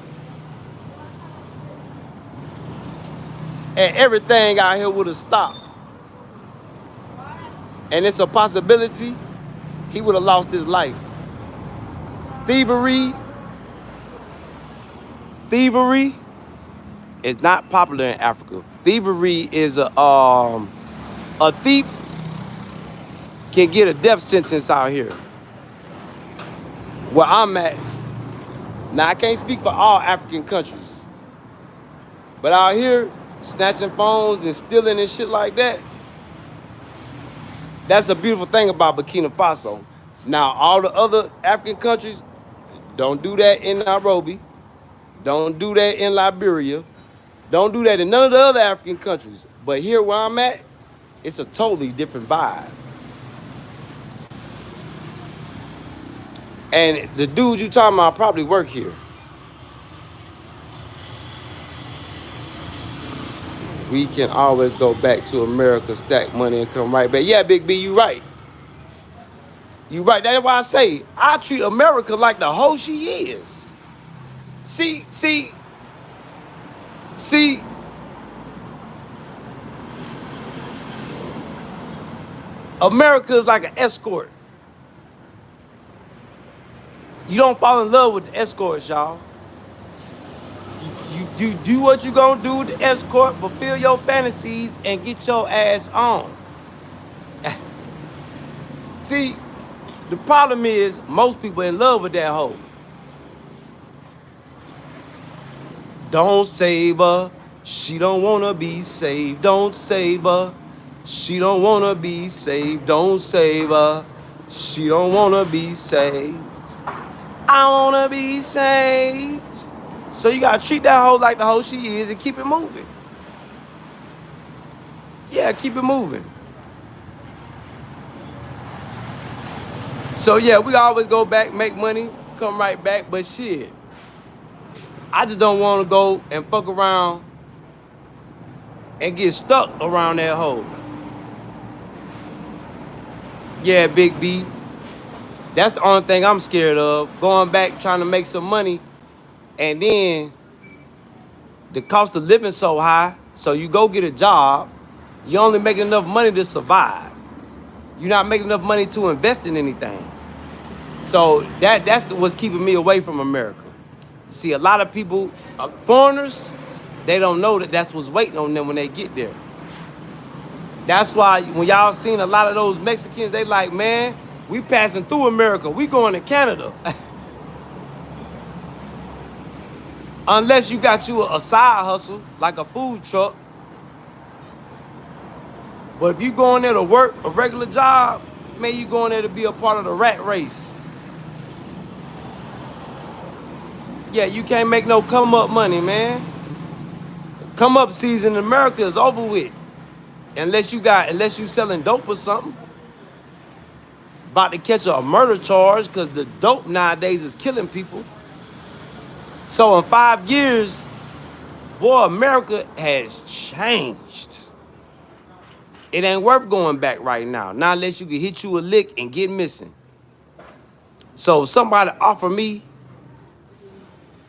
and everything out here would have stopped. And it's a possibility he would have lost his life. Thievery is not popular in Africa. Thievery is a thief can get a death sentence out here. Where I'm at, now I can't speak for all African countries, but out here, snatching phones and stealing and shit like that, that's a beautiful thing about Burkina Faso. Now, all the other African countries, don't do that in Nairobi. Don't do that in Liberia. Don't do that in none of the other African countries. But here where I'm at, it's a totally different vibe. And the dude you talking about probably work here. We can always go back to America, stack money, and come right back. Yeah, Big B, you right. You right. That's why I say I treat America like the hoe she is. See. America is like an escort. You don't fall in love with the escorts, y'all. You do what you gonna do with the escort, fulfill your fantasies, and get your ass on. See, the problem is most people in love with that hoe. Don't save her, she don't wanna be saved. Don't save her, she don't wanna be saved. Don't save her, she don't wanna be saved. I wanna be saved. So you gotta treat that hoe like the hoe she is and keep it moving. Yeah, keep it moving. So yeah, we always go back, make money, come right back, but shit, I just don't wanna go and fuck around and get stuck around that hoe. Yeah, Big B. That's the only thing I'm scared of. Going back, trying to make some money, and then the cost of living so high, so you go get a job, you only make enough money to survive. You're not making enough money to invest in anything. So that's what's keeping me away from America. See, a lot of people, foreigners, they don't know that that's what's waiting on them when they get there. That's why when y'all seen a lot of those Mexicans, they like, man, we passing through America. We going to Canada. Unless you got you a side hustle, like a food truck. But if you going there to work a regular job, man, you going there to be a part of the rat race. Yeah, you can't make no come up money, man. Come up season in America is over with. Unless you selling dope or something. About to catch a murder charge because the dope nowadays is killing people. So in 5 years, boy, America has changed. It ain't worth going back right now. Not unless you can hit you a lick and get missing. So somebody offer me,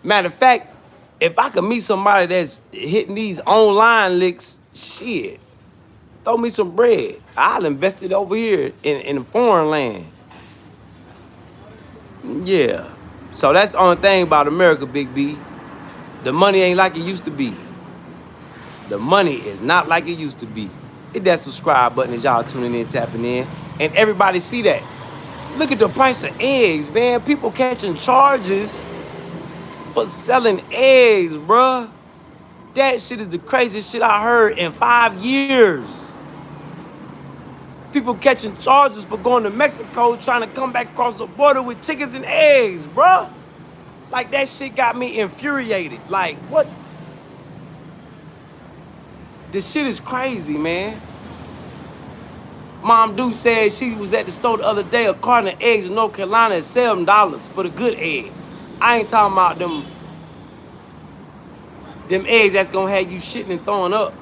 matter of fact, if I could meet somebody that's hitting these online licks, shit, throw me some bread. I'll invest it over here in a foreign land. Yeah. So that's the only thing about America, Big B. The money ain't like it used to be. The money is not like it used to be. Hit that subscribe button as y'all tuning in, tapping in. And everybody see that. Look at the price of eggs, man. People catching charges for selling eggs, bruh. That shit is the craziest shit I heard in 5 years. People catching charges for going to Mexico trying to come back across the border with chickens and eggs, bruh. Like, that shit got me infuriated. Like, what? This shit is crazy, man. Mom Dude said she was at the store the other day. A carton of eggs in North Carolina is $7 for the good eggs. I ain't talking about them eggs that's gonna have you shitting and throwing up.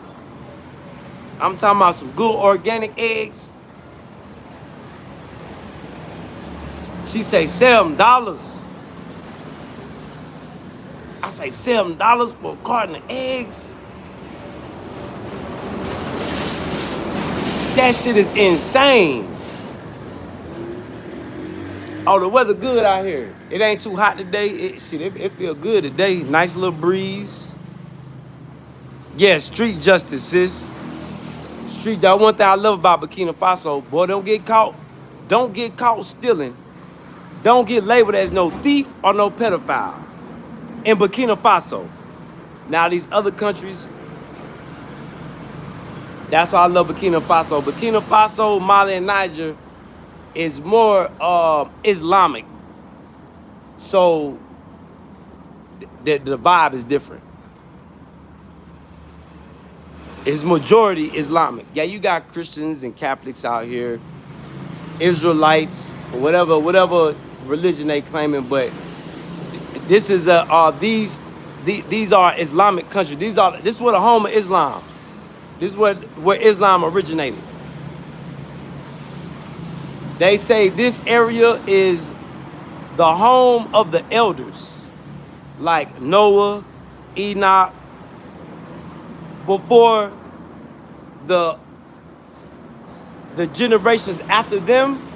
I'm talking about some good organic eggs. She say $7. I say $7 for a carton of eggs. That shit is insane. Oh, the weather good out here. It ain't too hot today. It feel good today. Nice little breeze. Yeah, street justice, sis. Street, that one thing I love about Burkina Faso. Boy, don't get caught. Don't get caught stealing. Don't get labeled as no thief or no pedophile. In Burkina Faso. Now, these other countries, that's why I love Burkina Faso. Burkina Faso, Mali, and Niger is more Islamic. So the vibe is different. It's majority Islamic. Yeah, you got Christians and Catholics out here, Israelites, or whatever religion they claiming, but this is these are Islamic countries. This is where the home of Islam. This is where Islam originated. They say this area is the home of the elders, like Noah, Enoch. Before the generations after them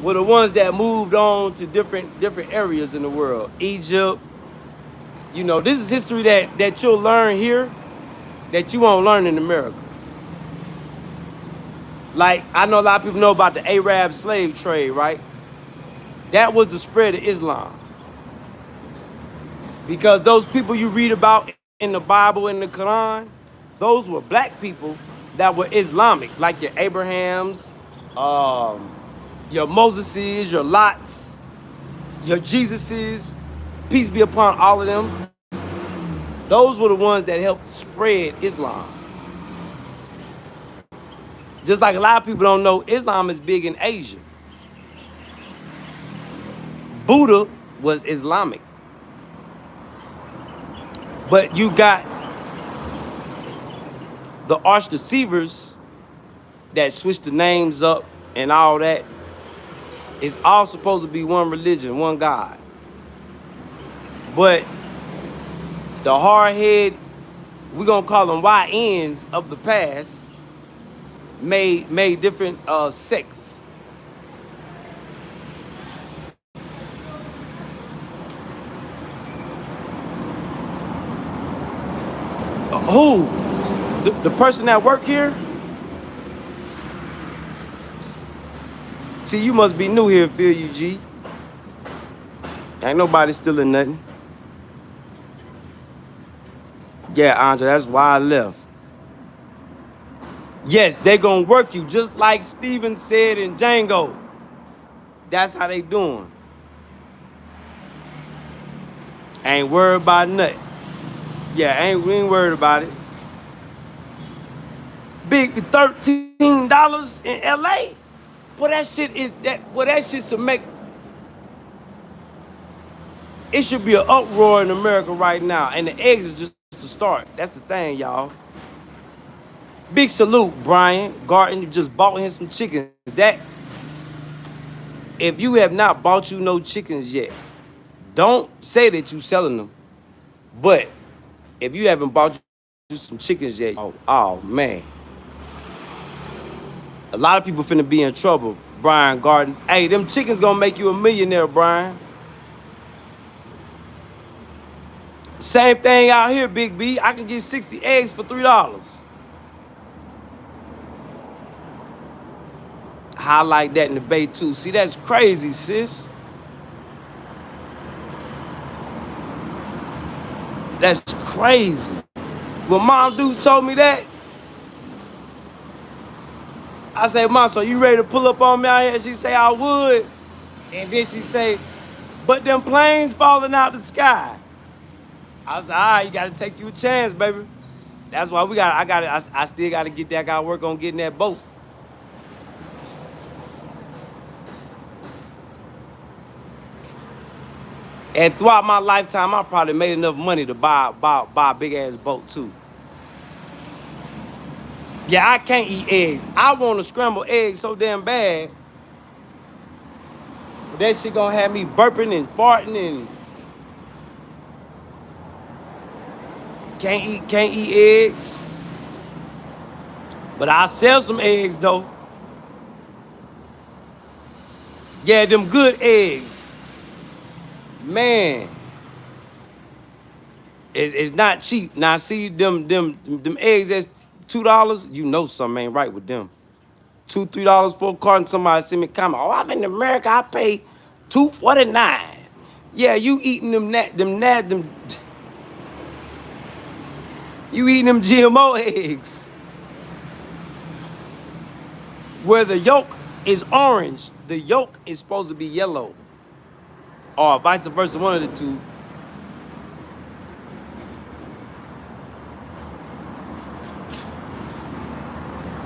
were the ones that moved on to different areas in the world. Egypt. You know, this is history that you'll learn here that you won't learn in America. Like, I know a lot of people know about the Arab slave trade, right? That was the spread of Islam. Because those people you read about in the Bible and the Quran, those were black people that were Islamic, like your Abrahams, your Moseses, your Lots, your Jesuses, peace be upon all of them. Those were the ones that helped spread Islam. Just like a lot of people don't know, Islam is big in Asia. Buddha was Islamic. But you got the arch deceivers that switched the names up and all that. It's all supposed to be one religion, one God. But the hard head, we're gonna call them YNs of the past, made different sects. Who? The person that work here? See, you must be new here, Phil UG. Ain't nobody stealing nothing. Yeah, Andre, that's why I left. Yes, they gonna work you just like Steven said in Django. That's how they doing. Ain't worried about nothing. Yeah, we ain't worried about it. Big $13 in LA. Well, that shit should make. It should be an uproar in America right now, and the eggs is just to start. That's the thing, y'all. Big salute, Brian Garten. You just bought him some chickens. That, if you have not bought you no chickens yet, don't say that you selling them. But if you haven't bought you some chickens yet, oh man. A lot of people finna be in trouble. Brian Garden. Hey, them chickens gonna make you a millionaire, Brian. Same thing out here, Big B. I can get 60 eggs for $3. Highlight that in the Bay too. See, that's crazy, sis. That's crazy. When Mom Deuce told me that, I say, Mom, so you ready to pull up on me out here? She say, I would. And then she say, but them planes falling out the sky. I said, all right, you gotta take you a chance, baby. That's why I still gotta get that. I gotta work on getting that boat. And throughout my lifetime, I probably made enough money to buy a big ass boat too. Yeah, I can't eat eggs. I want to scramble eggs so damn bad. But that shit gonna have me burping and farting and can't eat eggs. But I'll sell some eggs though. Yeah, them good eggs. Man. It's not cheap. Now see them eggs that's $2, you know something ain't right with them. $2, $3 for a carton. Somebody send me a comment. Oh, I'm in America. I pay $2.49. Yeah, you eating them you eating them GMO eggs. Where the yolk is orange, the yolk is supposed to be yellow. Or vice versa, one of the two.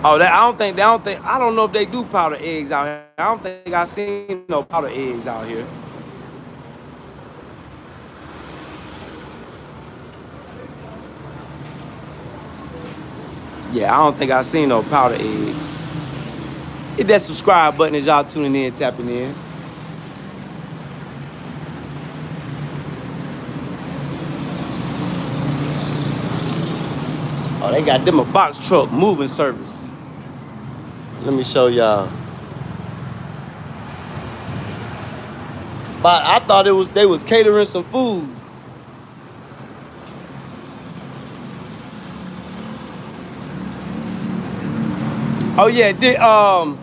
Oh, I don't know if they do powder eggs out here. I don't think I seen no powder eggs out here. Yeah, I don't think I seen no powder eggs. Hit that subscribe button as y'all tuning in, tapping in. Oh, they got them a box truck moving service. Let me show y'all. But I thought they was catering some food. Oh yeah, different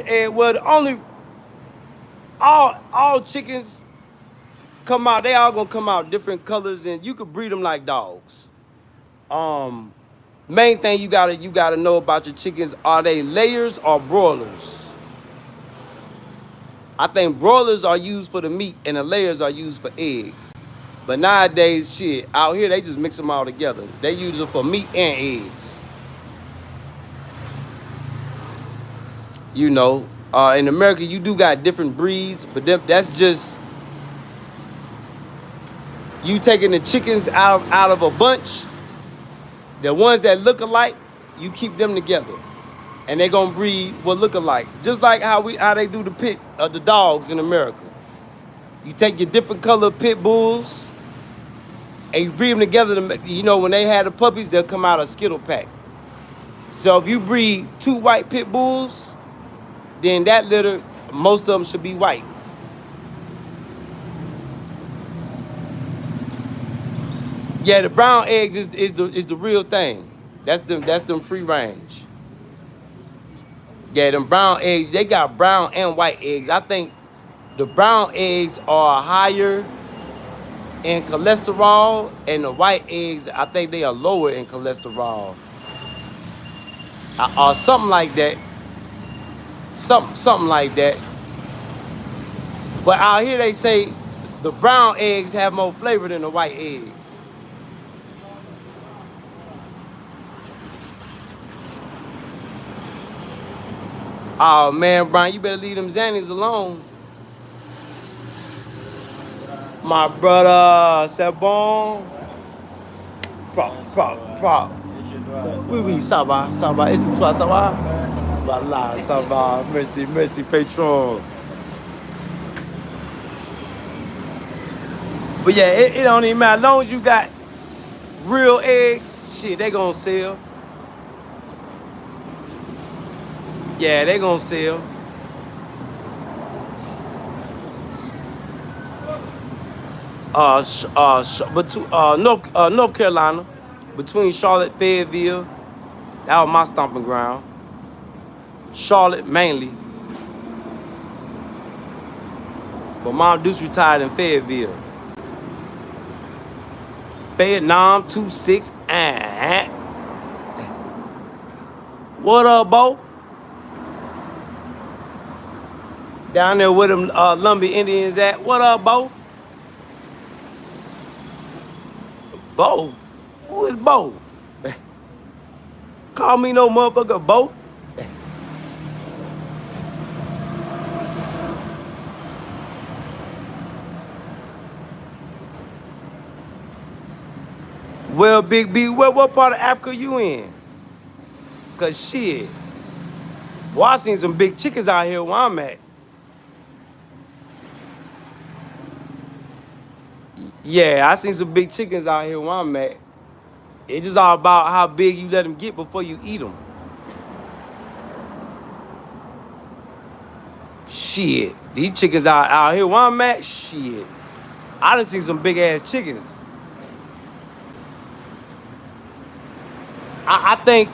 egg. Well, the only all chickens come out. They all gonna come out different colors, and you could breed them like dogs. Main thing you gotta know about your chickens, are they layers or broilers? I think broilers are used for the meat and the layers are used for eggs. But nowadays, shit, out here they just mix them all together. They use it for meat and eggs. You know, in America you do got different breeds, but that's just you taking the chickens out of a bunch. The ones that look alike, you keep them together, and they gonna breed what look alike. Just like how they do the dogs in America. You take your different color pit bulls, and you breed them together. You know, when they had the puppies, they'll come out a skittle pack. So if you breed 2 white pit bulls, then that litter, most of them should be white. Yeah, the brown eggs is the real thing. That's them free range. Yeah, them brown eggs, they got brown and white eggs. I think the brown eggs are higher in cholesterol, and the white eggs, I think they are lower in cholesterol. Or something like that. Something like that. But out here they say the brown eggs have more flavor than the white eggs. Oh man, Brian, you better leave them Xannies alone. My brother, c'est bon? Prop. Oui, ça va. Et toi, ça va? Voilà, ça va. Merci, patron. But yeah, it don't even matter. As long as you got real eggs, shit, they gonna sell. Yeah, they gonna sell. North Carolina, between Charlotte, Fayetteville. That was my stomping ground. Charlotte mainly, but Mom Deuce retired in Fayetteville. Vietnam 26. What up, Bo? Down there where them Lumbee Indians at. What up, Bo? Bo? Who is Bo? Call me no motherfucker, Bo. Well, Big B, what part of Africa you in? Cause shit, well, I seen some big chickens out here where I'm at. Yeah, I seen some big chickens out here where I'm at. It's just all about how big you let them get before you eat them. Shit, these chickens out here where I'm at, shit. I done seen some big ass chickens. I think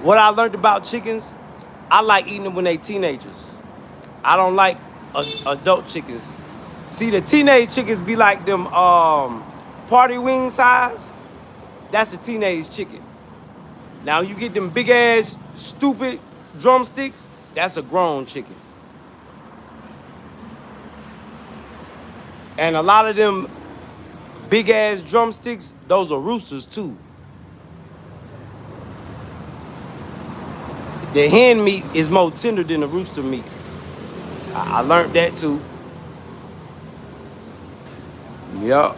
what I learned about chickens, I like eating them when they teenagers. I don't like adult chickens. See, the teenage chickens be like them party wing size. That's a teenage chicken. Now you get them big ass stupid drumsticks, that's a grown chicken. And a lot of them big ass drumsticks, those are roosters too. The hen meat is more tender than the rooster meat. I learned that too. Yup.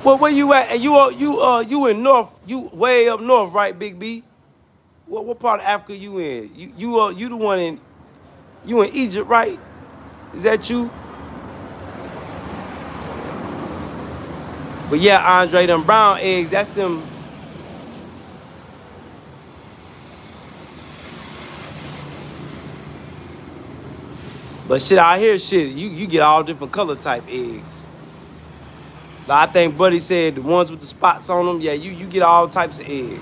Well, where you at? You in north? You way up north, right, Big B? What part of Africa you in? You the one in Egypt, right? Is that you? But yeah, Andre, them brown eggs, that's them. But shit out here, shit, you get all different color type eggs. Like I think Buddy said the ones with the spots on them, yeah, you get all types of eggs.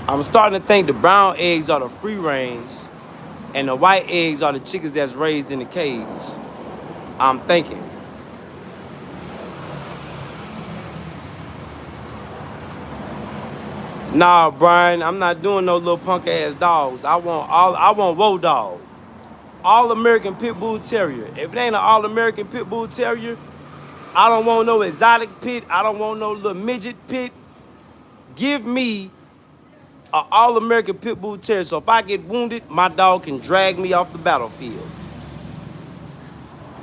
I'm starting to think the brown eggs are the free range and the white eggs are the chickens that's raised in the cage. I'm thinking. Nah, Brian, I'm not doing no little punk ass dogs. I want woe dog. All American Pit Bull Terrier. If it ain't an All American Pit Bull Terrier, I don't want no exotic pit. I don't want no little midget pit. Give me an All American Pit Bull Terrier. So if I get wounded, my dog can drag me off the battlefield.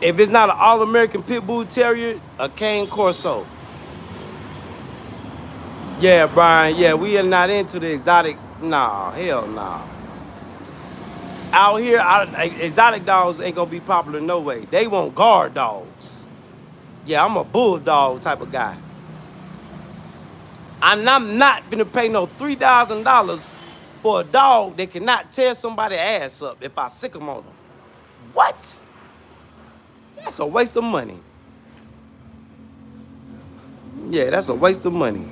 If it's not an All American Pit Bull Terrier, a Cane Corso. Yeah, Brian, yeah, we are not into the exotic. Nah, hell nah. Out here, exotic dogs ain't gonna be popular no way. They want guard dogs. Yeah, I'm a bulldog type of guy. And I'm not gonna pay no $3,000 for a dog that cannot tear somebody's ass up if I sick them on them. What? That's a waste of money. Yeah, that's a waste of money.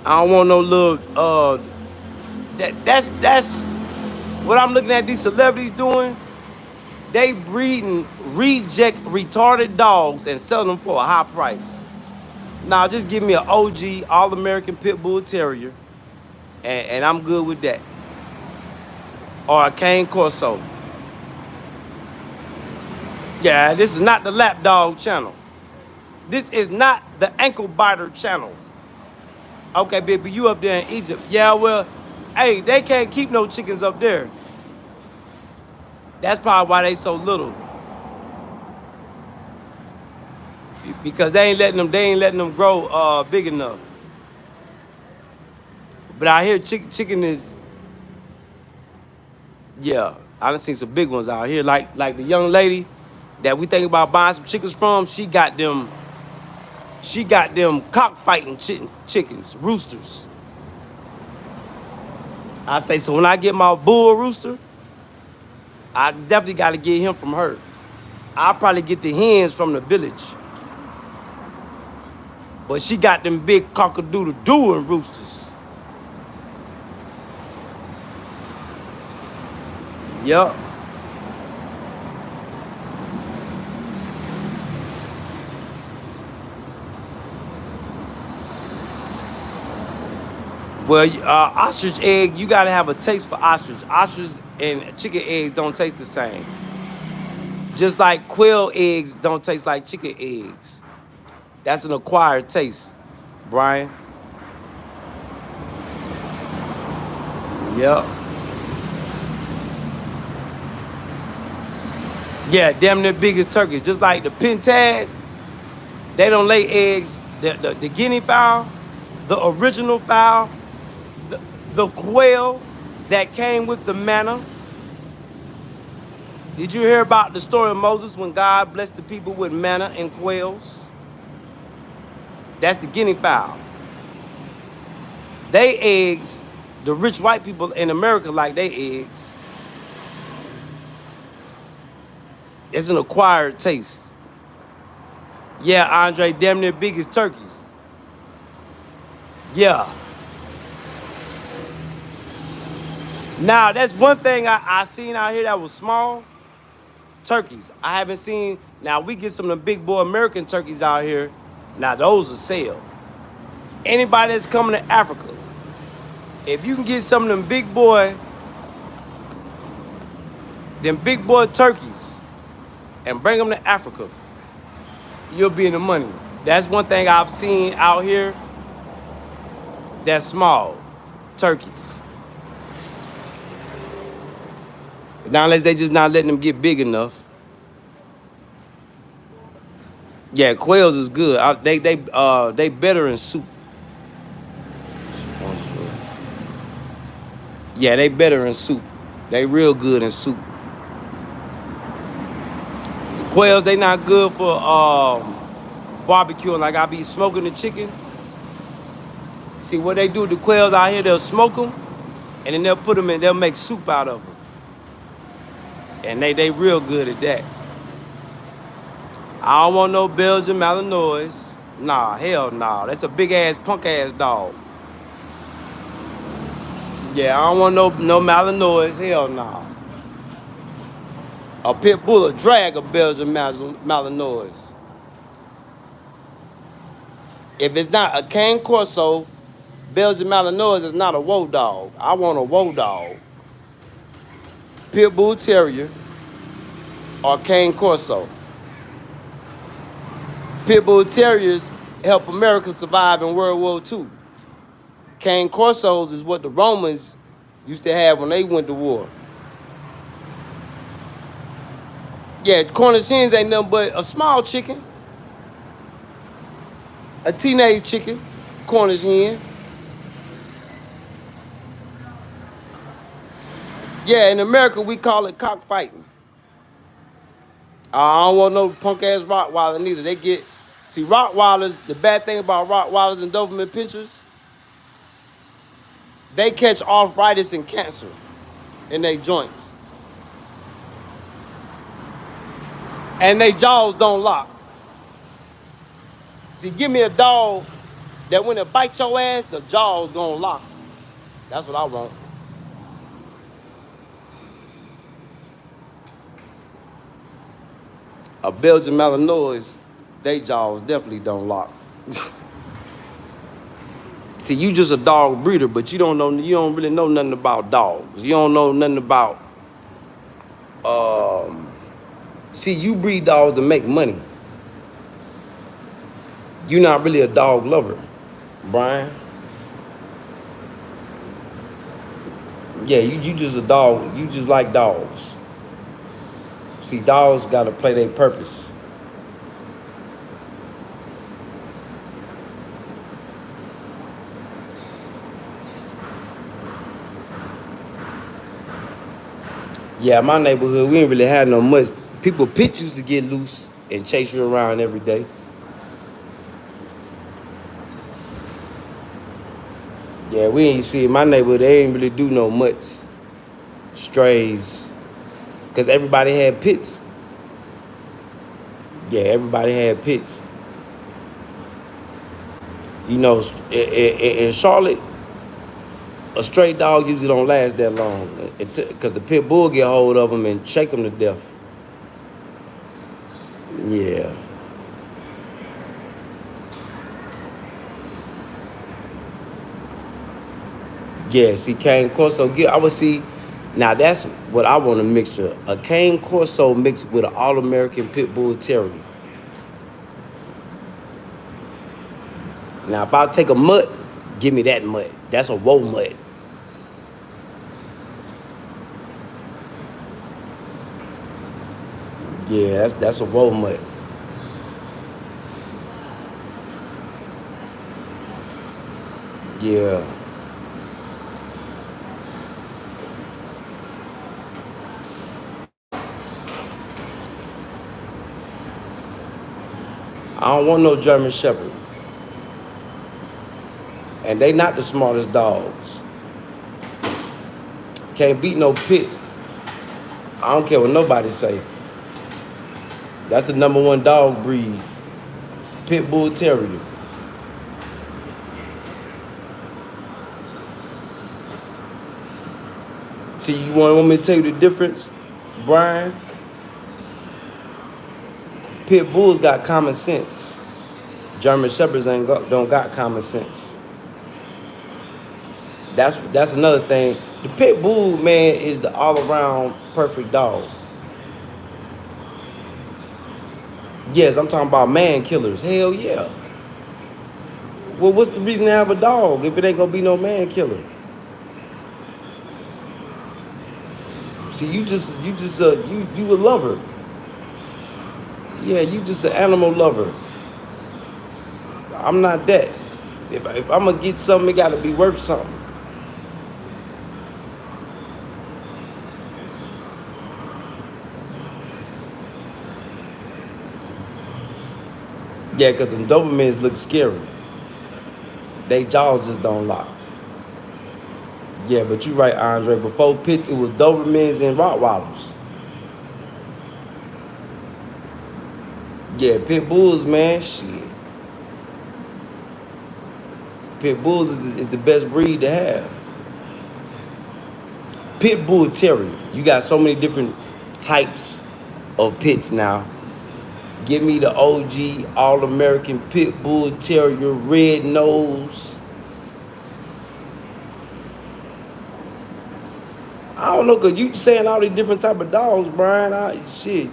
I don't want no little that's what I'm looking at these celebrities doing. They breeding reject retarded dogs and selling them for a high price. Now just give me an OG All-American Pit Bull Terrier and I'm good with that. Or a Cane Corso. Yeah, this is not the lap dog channel. This is not the ankle biter channel. Okay, baby, you up there in Egypt. Yeah, well, hey, they can't keep no chickens up there. That's probably why they so little. Because they ain't letting them grow big enough. But I hear chicken is, yeah, I done seen some big ones out here. Like the young lady that we think about buying some chickens from, she got them cockfighting chickens, roosters. I say, so when I get my bull rooster, I definitely got to get him from her. I'll probably get the hens from the village. But she got them big cock-a-doodle-dooing roosters. Yup. Well, ostrich egg, you gotta have a taste for ostrich. Ostrich and chicken eggs don't taste the same. Just like quail eggs don't taste like chicken eggs. That's an acquired taste, Brian. Yep. Yeah, damn near big as turkey. Just like the pentad, they don't lay eggs. The guinea fowl, the original fowl, the quail that came with the manna. Did you hear about the story of Moses when God blessed the people with manna and quails? That's the guinea fowl. They eggs, the rich white people in America like they eggs. It's an acquired taste. Yeah, Andre, damn near big as turkeys. Yeah. Now, that's one thing I seen out here that was small. Turkeys. I haven't seen. Now, we get some of the big boy American turkeys out here. Now, those are sale. Anybody that's coming to Africa, if you can get some of them big boy turkeys and bring them to Africa, you'll be in the money. That's one thing I've seen out here that's small. Turkeys. Now, unless they just not letting them get big enough. Yeah, quails is good. They better in soup. Yeah, they better in soup. They real good in soup. The quails, they not good for barbecuing. Like I be smoking the chicken. See what they do with the quails out here, they'll smoke them and then they'll put them in, they'll make soup out of them. And they real good at that. I don't want no Belgian Malinois. Nah, hell nah. That's a big ass, punk ass dog. Yeah, I don't want no Malinois. Hell nah. A pit bull will drag a Belgian Malinois. If it's not a Cane Corso, Belgian Malinois is not a woe dog. I want a woe dog. Pit Bull Terrier or Cane Corso. Pit Bull Terriers helped America survive in World War II. Cane Corsos is what the Romans used to have when they went to war. Yeah, Cornish hens ain't nothing but a small chicken. A teenage chicken, Cornish hen. Yeah, in America, we call it cockfighting. I don't want no punk-ass Rottweiler neither. They get... See, Rottweilers, the bad thing about Rottweilers and Doberman Pinschers, they catch arthritis and cancer in their joints. And their jaws don't lock. See, give me a dog that when it bites your ass, the jaw's gonna lock. That's what I want. A Belgian Malinois, they jaws definitely don't lock. See, you just a dog breeder, but you don't really know nothing about dogs. You don't know nothing about, see, you breed dogs to make money. You're not really a dog lover, Brian. Yeah, you just a dog. You just like dogs. See, dogs got to play their purpose. Yeah, my neighborhood, we ain't really had no much. People, pits used to get loose and chase you around every day. Yeah, we ain't see it. My neighborhood, they ain't really do no much strays. Because everybody had pits. Yeah, everybody had pits. You know, in Charlotte, a stray dog usually don't last that long. Because the pit bull get hold of them and shake them to death. Yeah. Yeah, see, cane corso. I would see. Now that's what I want to mixture. A cane corso mixed with an all-American pit bull terrier. Now if I take a mutt, give me that mutt. That's a woe mutt. Yeah, that's a woe mutt. Yeah. I don't want no German Shepherd. And they not the smartest dogs. Can't beat no pit. I don't care what nobody say. That's the #1 dog breed. Pit Bull Terrier. See, you want me to tell you the difference, Brian? Pit Bulls got common sense. German Shepherds don't got common sense. That's another thing. The Pit Bull, man, is the all-around perfect dog. Yes, I'm talking about man killers. Hell yeah. Well, what's the reason to have a dog if it ain't gonna be no man killer? See, you a lover. Yeah, you just an animal lover. I'm not that. If I'm gonna get something, it gotta be worth something. Yeah, because them Dobermans look scary. They jaws just don't lock. Yeah, but you right, Andre. Before pits, it was Dobermans and Rottweilers. Yeah, pit bulls, man, shit. Pit bulls is the best breed to have. Pit bull terrier. You got so many different types of pits now. Give me the OG all-American pit bull terrier, red nose. I don't know, cause you saying all these different type of dogs, Brian. Shit,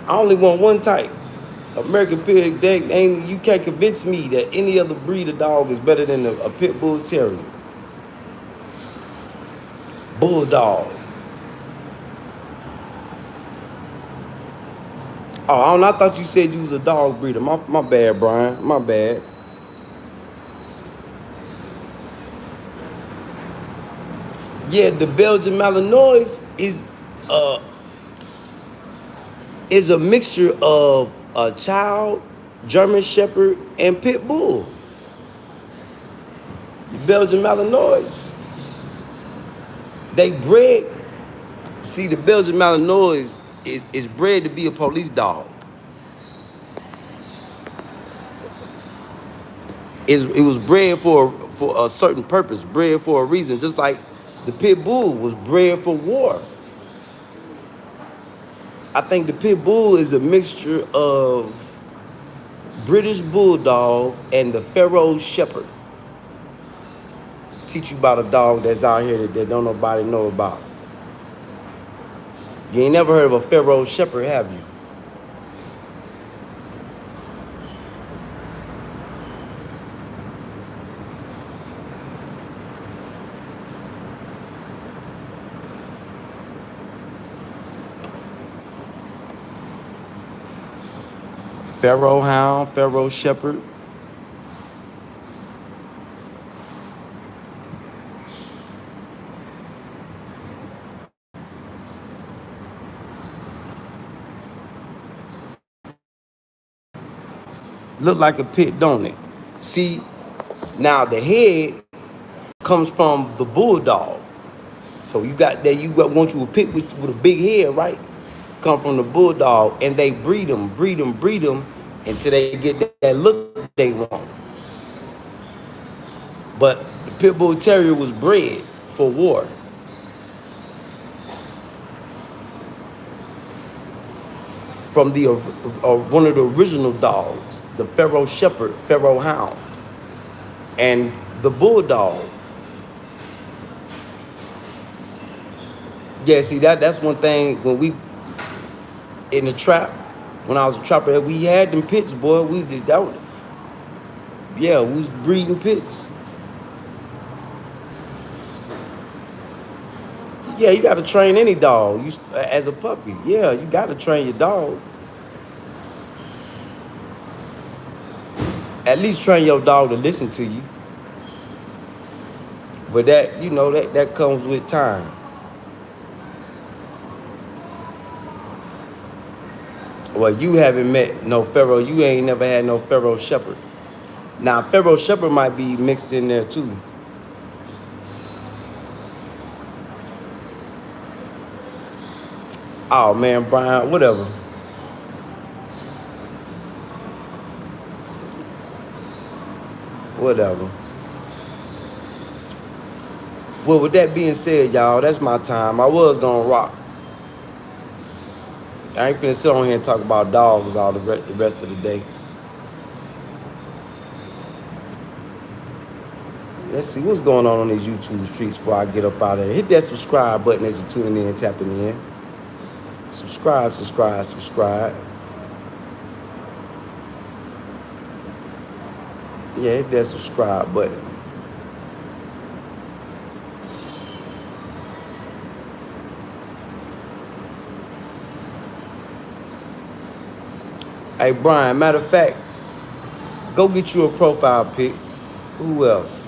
I only want one type. American pit. You can't convince me that any other breed of dog is better than a pit bull terrier. Bulldog. Oh, I thought you said you was a dog breeder. My bad, Brian. My bad. Yeah, the Belgian Malinois is a mixture of a child, German Shepherd, and Pit Bull. The Belgian Malinois. They bred. See, the Belgian Malinois is bred to be a police dog. It was bred for a certain purpose, bred for a reason, just like the Pit Bull was bred for war. I think the Pit Bull is a mixture of British Bulldog and the Pharaoh Shepherd. Teach you about a dog that's out here that don't nobody know about. You ain't never heard of a Pharaoh Shepherd, have you? Pharaoh Hound, Pharaoh Shepherd. Look like a pit, don't it? See, now the head comes from the bulldog. So you got that, want you a pit with a big head, right? Come from the bulldog, and they breed them until they get that look they want. But the pit bull terrier was bred for war. From the one of the original dogs, the Pharaoh Shepherd, Pharaoh Hound, and the bulldog. Yeah, see that's one thing when we in the trap. When I was a trapper, we had them pits, boy. We just we was breeding pits. Yeah, you got to train any dog. As a puppy, yeah, you got to train your dog. At least train your dog to listen to you. But that, that comes with time. Well, you haven't met no Pharaoh. You ain't never had no Pharaoh Shepherd. Now, Pharaoh Shepherd might be mixed in there too. Oh man, Brian, whatever. Whatever. Well, with that being said, y'all, that's my time. I was gonna rock. I ain't finna sit on here and talk about dogs all the rest of the day. Let's see what's going on these YouTube streets before I get up out of here. Hit that subscribe button as you're tuning in, tapping in. Subscribe. Yeah, hit that subscribe button. Hey, Brian, matter of fact, go get you a profile pic. Who else?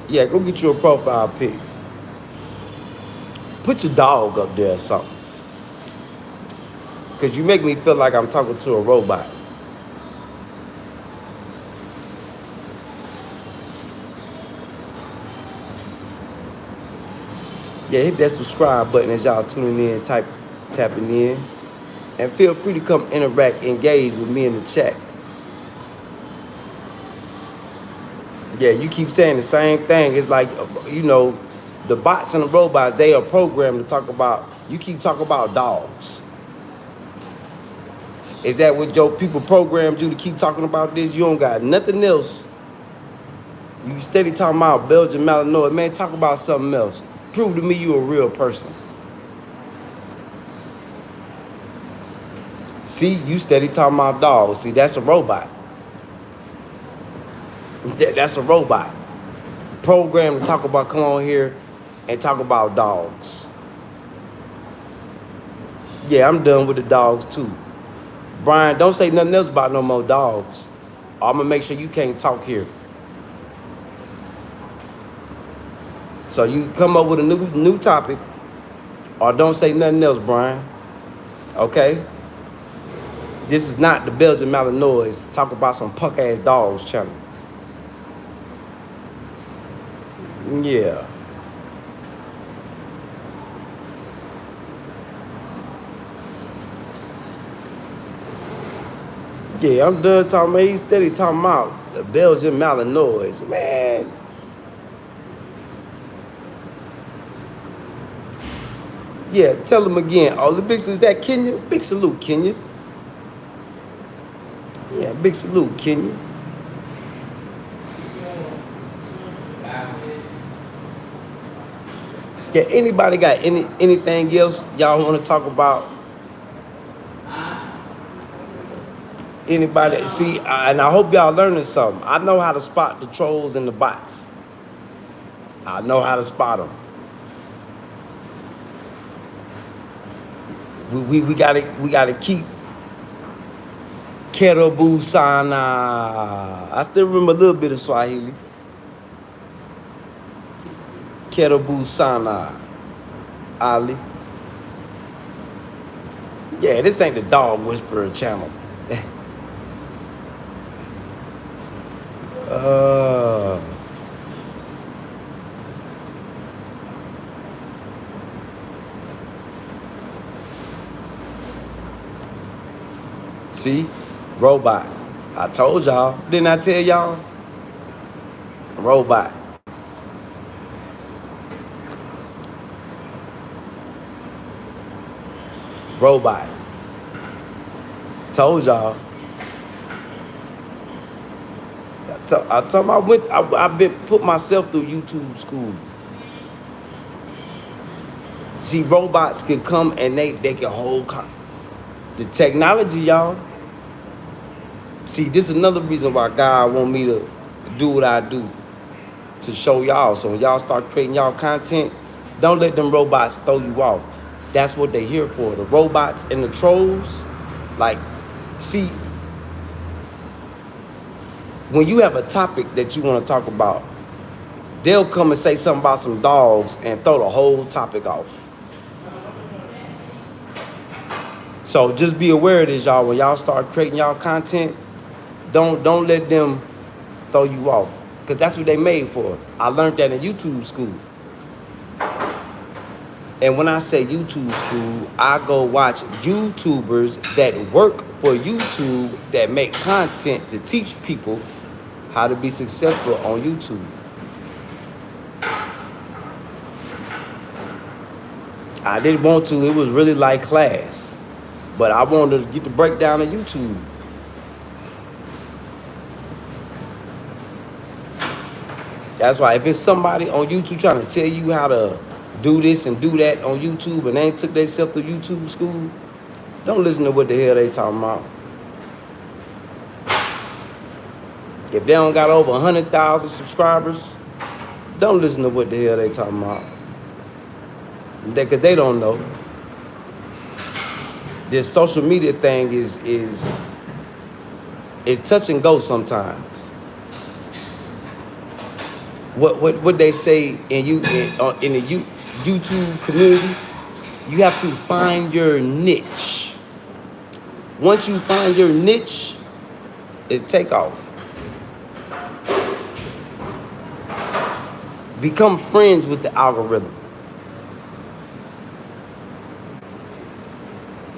Yeah, go get you a profile pic. Put your dog up there or something. Because you make me feel like I'm talking to a robot. Yeah, hit that subscribe button as y'all tuning in, tapping in. And feel free to come interact, engage with me in the chat. Yeah, you keep saying the same thing. It's like, the bots and the robots, they are programmed to talk about, you keep talking about dogs. Is that what your people programmed you to keep talking about this? You don't got nothing else. You steady talking about Belgian Malinois. Man, talk about something else. Prove to me you a real person. See, you steady talking about dogs. See, that's a robot. That's a robot. Programmed to talk about, come on here and talk about dogs. Yeah, I'm done with the dogs too. Brian, don't say nothing else about no more dogs. I'm going to make sure you can't talk here. So you come up with a new topic, or don't say nothing else, Brian. Okay? This is not the Belgian Malinois talk about some punk-ass dogs channel. Yeah. Yeah, I'm done talking about. He's steady talking about the Belgian Malinois. Man. Yeah, tell him again. Oh, the big is that Kenya? Big salute, Kenya. Yeah, big salute, Kenya. Yeah, anybody got anything else y'all want to talk about? Anybody? See, and I hope y'all learning something. I know how to spot the trolls and the bots. I know how to spot them. We gotta keep Kerobu Sana. I still remember a little bit of Swahili. Kerobu Sana. Ali. Yeah, this ain't the dog whisperer channel. Uh, see, robot. I told y'all. Didn't I tell y'all? Robot. Robot. Told y'all. I told them I've been put myself through YouTube school. See, robots can come and they can hold the technology, y'all. See, this is another reason why God want me to do what I do, to show y'all. So when y'all start creating y'all content, don't let them robots throw you off. That's what they're here for. The robots and the trolls, like, see, when you have a topic that you want to talk about, they'll come and say something about some dogs and throw the whole topic off. So just be aware of this, y'all. When y'all start creating y'all content, don't let them throw you off, because that's what they made for. I learned that in YouTube school. And when I say YouTube school, I go watch YouTubers that work for YouTube that make content to teach people how to be successful on YouTube. I didn't want to. It was really like class. But I wanted to get the breakdown of YouTube. That's why if it's somebody on YouTube trying to tell you how to do this and do that on YouTube and they ain't took themselves to YouTube school, don't listen to what the hell they talking about. If they don't got over 100,000 subscribers, don't listen to what the hell they talking about. Because they don't know. This social media thing is touch and go sometimes. What they say in the YouTube community, you have to find your niche. Once you find your niche, it's takeoff. Become friends with the algorithm.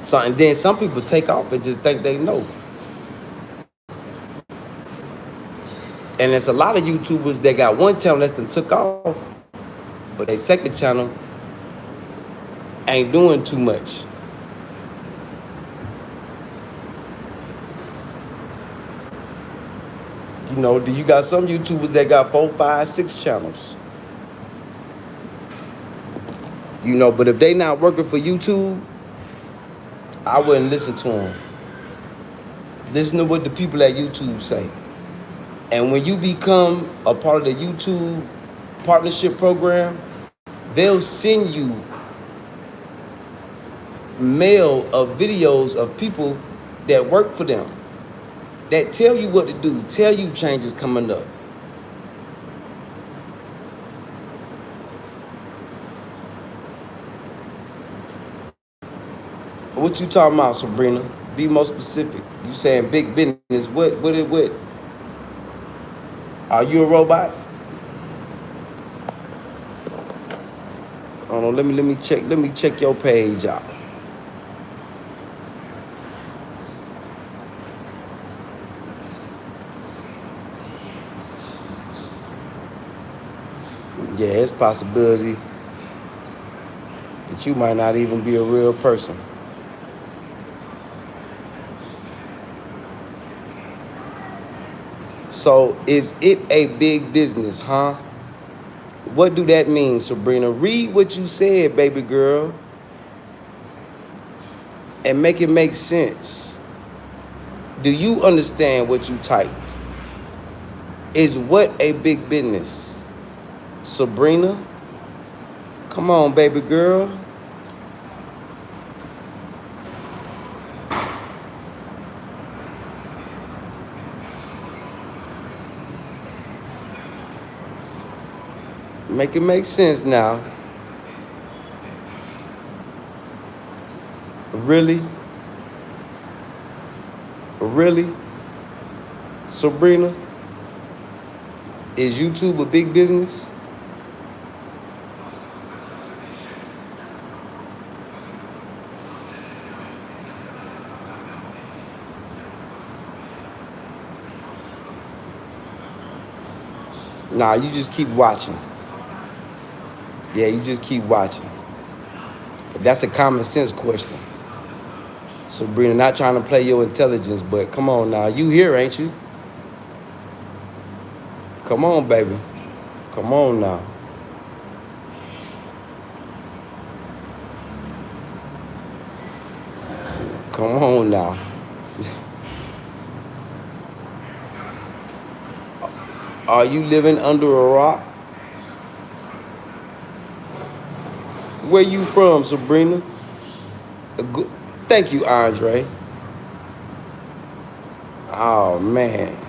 So, and then some people take off and just think they know. And there's a lot of YouTubers that got one channel that's done took off, but their second channel ain't doing too much. You know, you got some YouTubers that got 4, 5, 6 channels. You know, but if they not working for YouTube, I wouldn't listen to them. Listen to what the people at YouTube say. And when you become a part of the YouTube partnership program, they'll send you mail of videos of people that work for them, that tell you what to do, tell you changes coming up. What you talking about, Sabrina? Be more specific. You saying big business? What? Are you a robot? Hold on, let me check your page out. Yeah, it's a possibility that you might not even be a real person. So is it a big business, huh? What do that mean, Sabrina? Read what you said, baby girl, and make it make sense. Do you understand what you typed? Is what a big business? Sabrina? Come on, baby girl. Make it make sense now. Really? Really? Sabrina? Is YouTube a big business? Nah, you just keep watching. Yeah, you just keep watching. That's a common sense question. Sabrina, not trying to play your intelligence, but come on now. You here, ain't you? Come on, baby. Come on now. Come on now. Are you living under a rock? Where you from, Sabrina? Thank you, Andre. Oh, man.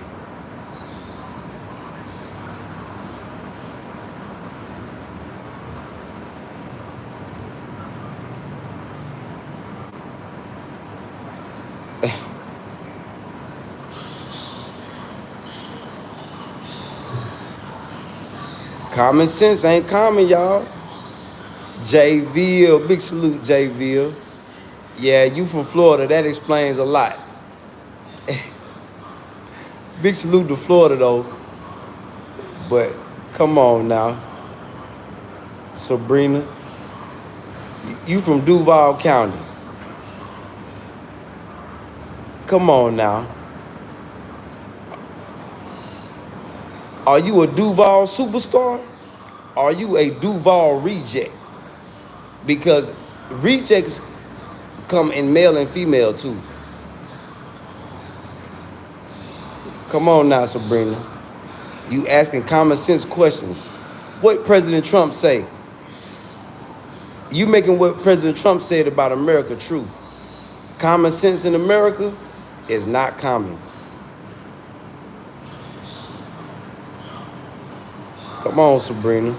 Common sense ain't common, y'all. J.Ville, big salute, J.Ville. Yeah, you from Florida. That explains a lot. Big salute to Florida, though. But come on now. Sabrina, you from Duval County. Come on now. Are you a Duval superstar? Are you a Duval reject? Because rejects come in male and female too. Come on now, Sabrina. You asking common sense questions. What President Trump say? You making what President Trump said about America true. Common sense in America is not common. Come on, Sabrina.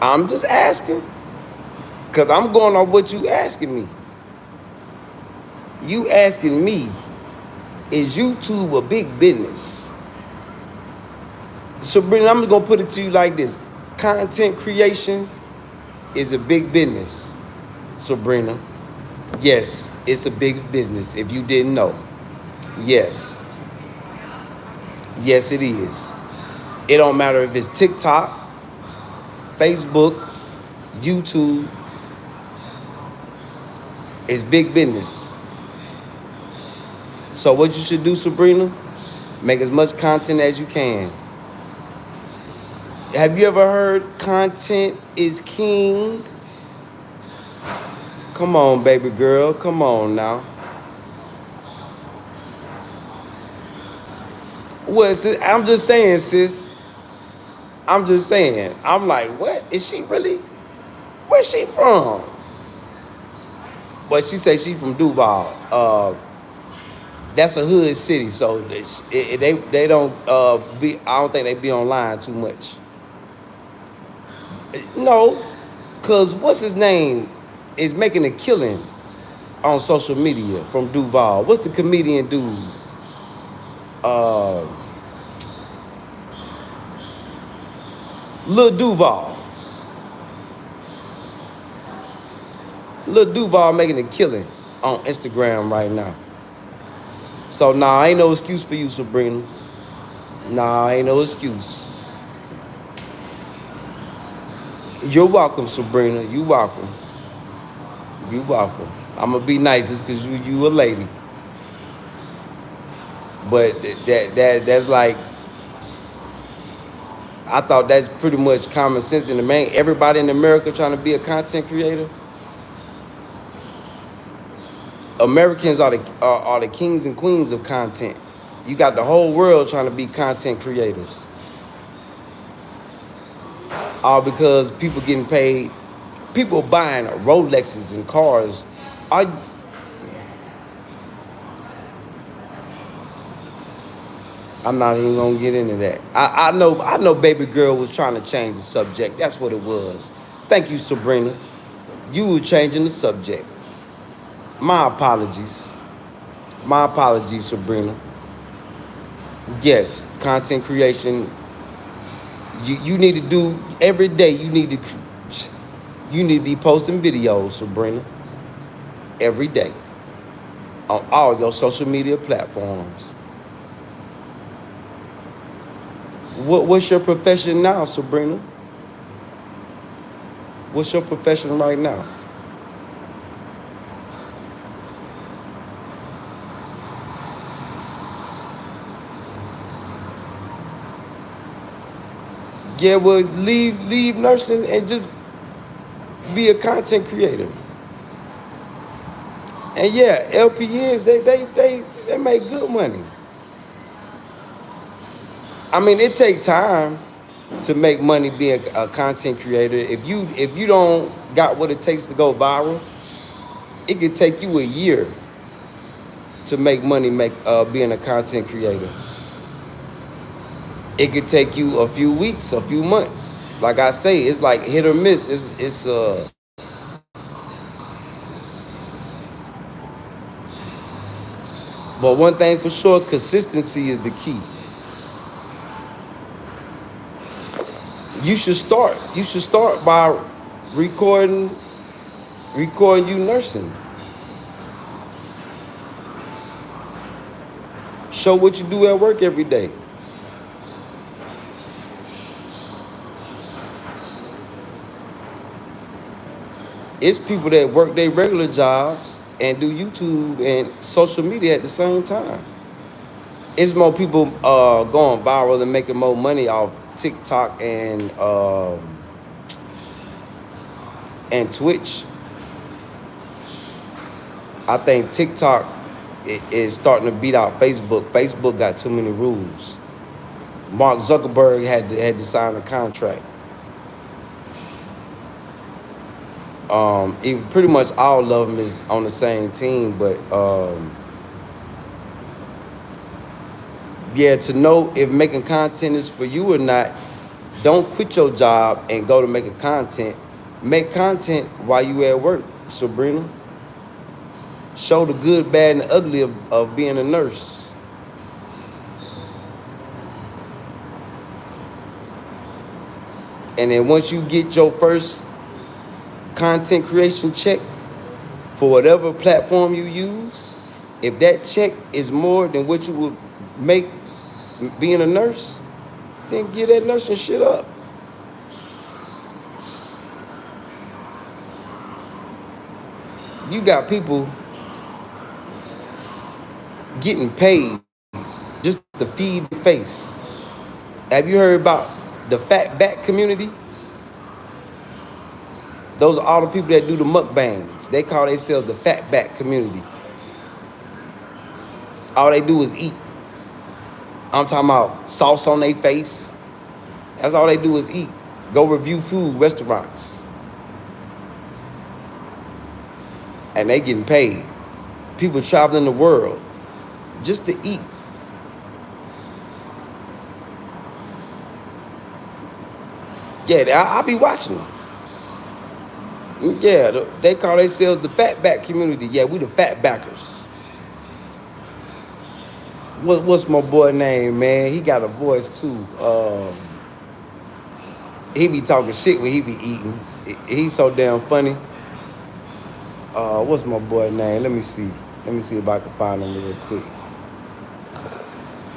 I'm just asking. Because I'm going off what you asking me. You asking me, is YouTube a big business? Sabrina, I'm just going to put it to you like this. Content creation is a big business, Sabrina. Yes, it's a big business if you didn't know. Yes. Yes, it is. It don't matter if it's TikTok, Facebook, YouTube. It's big business. So what you should do, Sabrina, make as much content as you can. Have you ever heard content is king? Come on, baby girl. Come on now. Well, sis, I'm just saying, sis. I'm just saying. I'm like, what? Is she really? Where's she from? But she say she from Duval. That's a hood city, so they don't be. I don't think they be online too much. No, cause what's his name is making a killing on social media from Duval. What's the comedian dude? Lil Duval. Lil Duval making a killing on Instagram right now. So nah, ain't no excuse for you, Sabrina. Nah, ain't no excuse. You're welcome, Sabrina. You welcome. You welcome. I'm gonna be nice just cause you a lady. But that's like, I thought that's pretty much common sense in the main. Everybody in America trying to be a content creator. Americans are the kings and queens of content. You got the whole world trying to be content creators. All because people getting paid, people buying Rolexes and cars. I'm not even gonna get into that. I know baby girl was trying to change the subject. That's what it was. Thank you, Sabrina. You were changing the subject. My apologies. My apologies, Sabrina. Yes, content creation. You need to do every day. You need to be posting videos, Sabrina, every day on all your social media platforms. What's your profession now, Sabrina? What's your profession right now? Yeah, well, leave nursing and just be a content creator. And yeah, LPNs they make good money. I mean, it takes time to make money being a content creator. If you don't got what it takes to go viral, it could take you a year to make money being a content creator. It could take you a few weeks, a few months. Like I say, it's like hit or miss. It's but one thing for sure, consistency is the key. You should start by recording you nursing. Show what you do at work every day. It's people that work their regular jobs and do YouTube and social media at the same time. It's more people going viral and making more money off TikTok and Twitch. I think TikTok is starting to beat out Facebook. Facebook got too many rules. Mark Zuckerberg had to sign a contract. Pretty much all of them is on the same team, but yeah, to know if making content is for you or not, don't quit your job and go to making content. Make content while you at work, Sabrina. Show the good, bad, and the ugly of being a nurse. And then once you get your first content creation check for whatever platform you use, if that check is more than what you would make being a nurse, then get that nursing shit up. You got people getting paid just to feed the face. Have you heard about the fat back community? Those are all the people that do the mukbangs. They call themselves the fat back community. All they do is eat. I'm talking about sauce on their face. That's all they do is eat. Go review food restaurants. And they getting paid. People traveling the world just to eat. Yeah, I be watching them. Yeah, they call themselves the fat back community. Yeah, we the fat backers. What's my boy name, man? He got a voice too. He be talking shit when he be eating. He's so damn funny. What's my boy name? Let me see if I can find him real quick.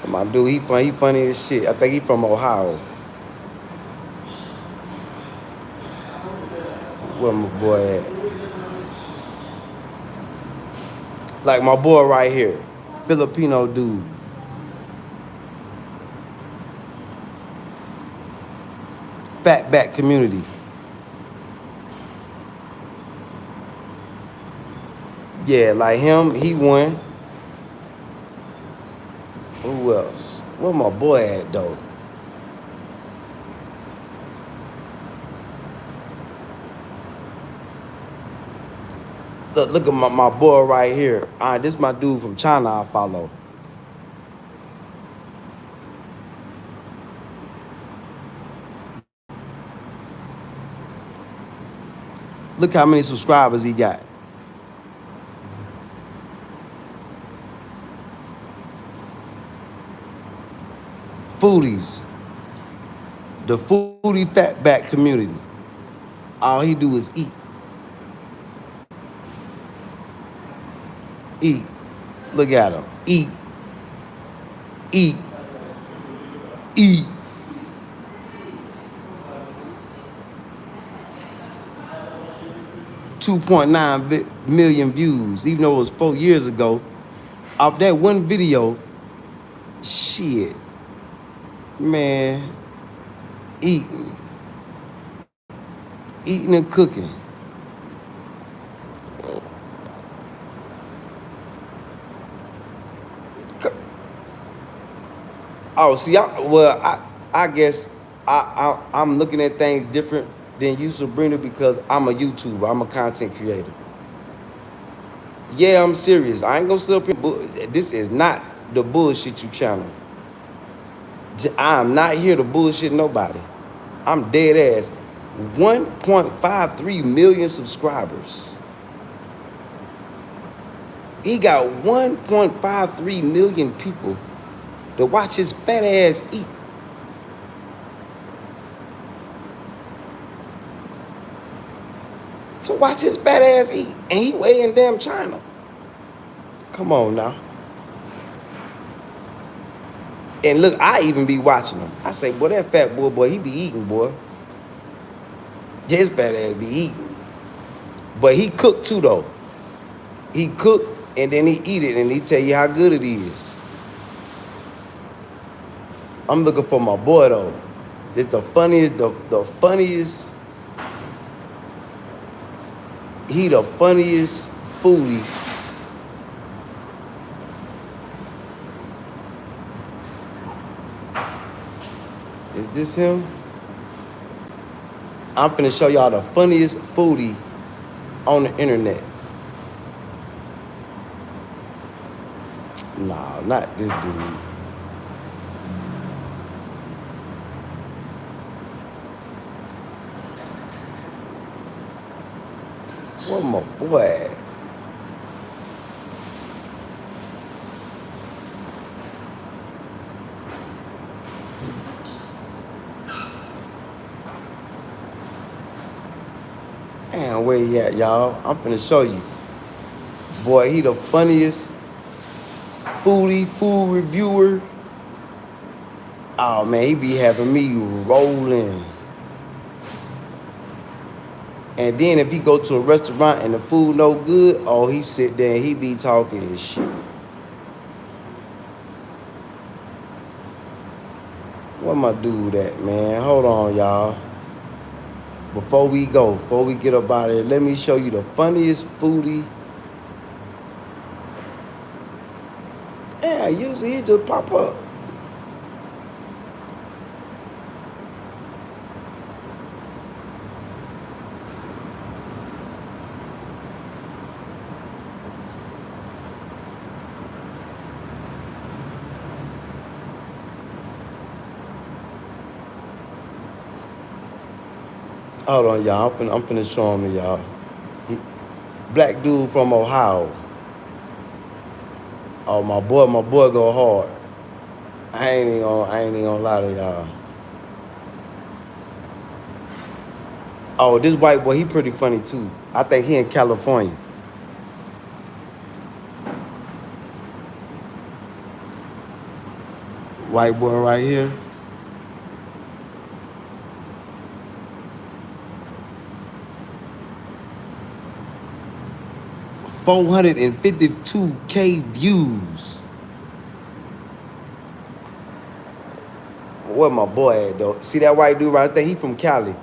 My dude, he funny as shit. I think he from Ohio. Where my boy at? Like my boy right here, Filipino dude. Fat back community. Yeah, like him, he won. Who else? Where my boy at though? Look at my boy right here. This is my dude from China I follow. Look how many subscribers he got. Foodies, the foodie fatback community. All he do is eat. Eat. Look at him. Eat. Eat. Eat. $2.9 million views, even though it was 4 years ago. Off that one video, shit, man, eating and cooking. Oh, see, I guess I'm looking at things different than you, Sabrina, because I'm a YouTuber. I'm a content creator. Yeah, I'm serious. I ain't gonna sit up here. This is not the bullshit you channel. I'm not here to bullshit nobody. I'm dead ass. 1.53 million subscribers. He got 1.53 million people to watch his fat ass eat. To watch his fat ass eat. And he way in damn China. Come on now. And look, I even be watching him. I say, boy, that fat boy, he be eating, boy. His fat ass be eating. But he cooked too, though. He cooked and then he eat it and he tell you how good it is. I'm looking for my boy, though. It's the funniest, the funniest. He the funniest foodie. Is this him? I'm finna show y'all the funniest foodie on the internet. Nah, not this dude. Where my boy at? Man, where he at, y'all? I'm finna show you. Boy, he the funniest foodie, food reviewer. Oh, man, he be having me rolling. And then if he go to a restaurant and the food no good, oh, he sit there and he be talking his shit. Where my dude at, man? Hold on, y'all. Before we get up out of here, let me show you the funniest foodie. Yeah, usually he just pop up. Hold on, y'all. I'm finna show him to y'all. Black dude from Ohio. Oh, my boy go hard. I ain't even gonna lie to y'all. Oh, this white boy, he pretty funny too. I think he in California. White boy right here. $452K views. Where my boy at, though? See that white dude right there? He from Cali.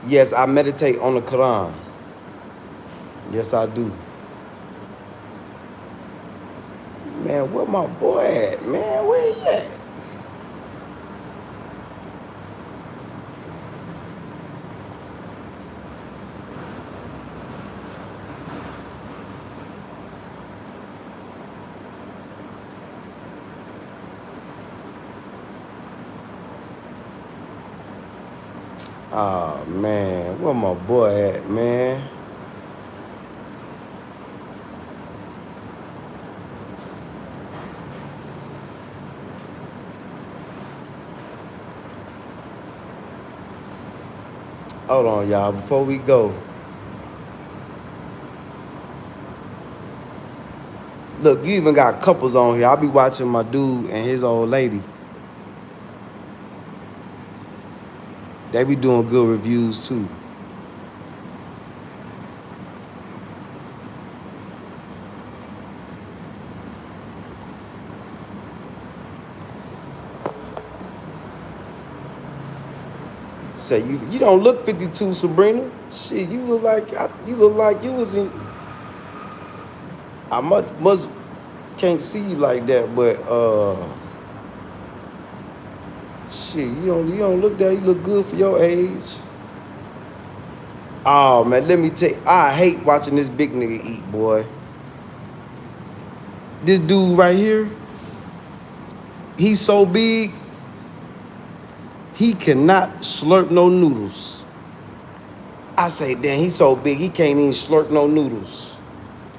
Yes, I meditate on the Quran. Yes, I do. Man, where my boy at, man? Where he at? Oh, man, where my boy at, man? Hold on, y'all. Before we go, look, you even got couples on here. I'll be watching my dude and his old lady. They be doing good reviews too. Say you don't look 52, Sabrina. Shit, you look like you was in. I must can't see you like that, but shit, you don't look that. You look good for your age. Oh man, let me tell you, I hate watching this big nigga eat, boy. This dude right here, he's so big, he cannot slurp no noodles. I say, damn, he's so big, he can't even slurp no noodles.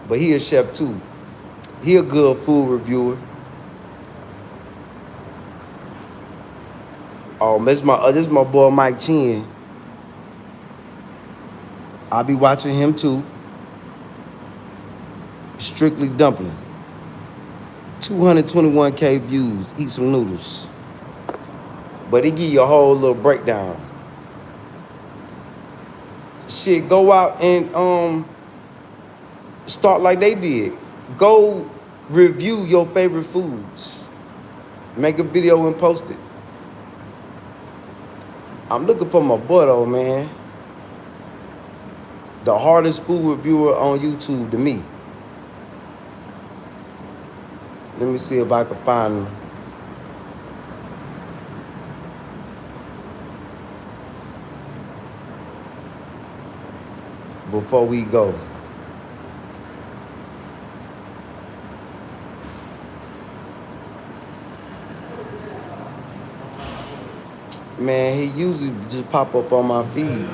But he a chef too. He a good food reviewer. Oh, this is my boy Mike Chin. I'll be watching him too. Strictly Dumpling. 221K views. Eat some noodles. But it give you a whole little breakdown. Shit, go out and start like they did. Go review your favorite foods. Make a video and post it. I'm looking for my boy though, man. The hardest food reviewer on YouTube to me. Let me see if I can find him. Before we go. Man, he usually just pop up on my feed.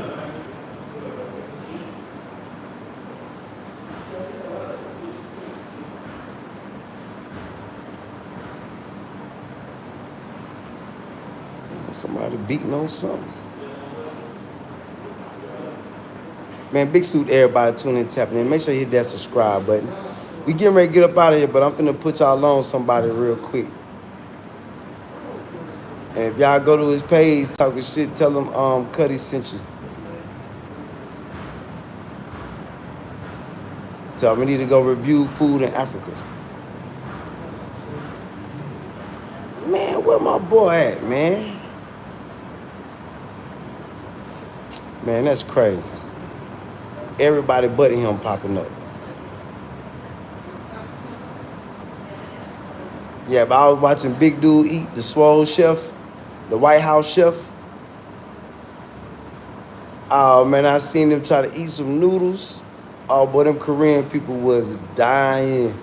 Somebody beating on something. Man, big suit everybody tuning in, tapping in. Make sure you hit that subscribe button. We getting ready to get up out of here, but I'm finna put y'all on somebody real quick. And if y'all go to his page talking shit, tell him Kutty sent you. Tell him we need to go review food in Africa. Man, where my boy at, man? Man, that's crazy. Everybody but him popping up. Yeah, but I was watching Big Dude eat, the Swole Chef, the White House Chef. Oh, man, I seen him try to eat some noodles. Oh, boy, them Korean people was dying.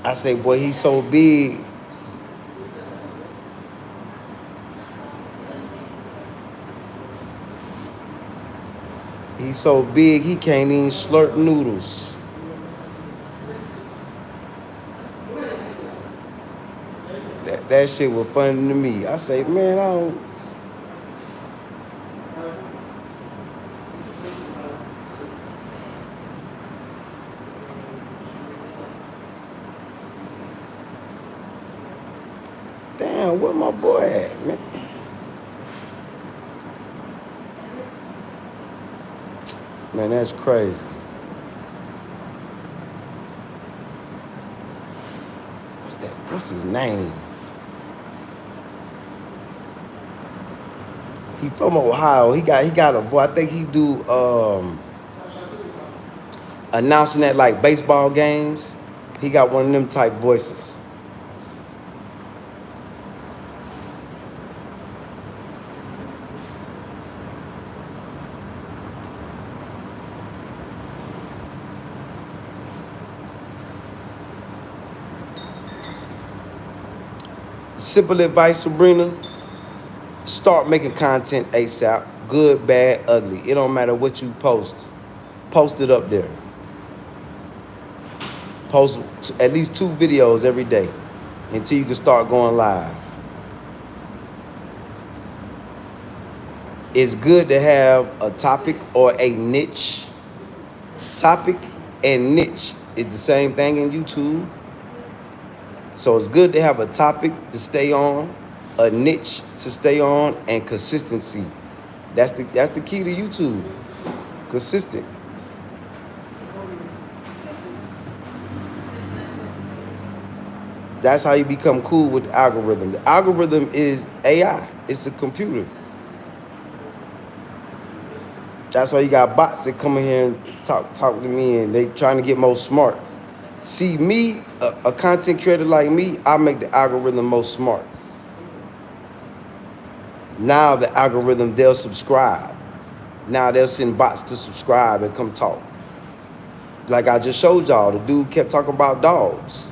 I say, boy, he's so big. He's so big, he can't even slurp noodles. That shit was funny to me. I say, man, I don't. Damn, where my boy at, man? Man, that's crazy. What's that? What's his name? He from Ohio. He got a voice. I think he do announcing at like baseball games. He got one of them type voices. Simple advice, Sabrina. Start making content ASAP. Good, bad, ugly. It don't matter what you post. Post it up there. Post at least 2 videos every day until you can start going live. It's good to have a topic or a niche. Topic and niche is the same thing in YouTube. So it's good to have a topic to stay on, a niche to stay on, and consistency. That's the key to YouTube. Consistent. That's how you become cool with the algorithm. The algorithm is AI. It's a computer. That's why you got bots that come in here and talk to me, and they trying to get more smart. See, me, a content creator like me, I make the algorithm most smart. Now the algorithm, they'll subscribe. Now they'll send bots to subscribe and come talk. Like I just showed y'all, the dude kept talking about dogs.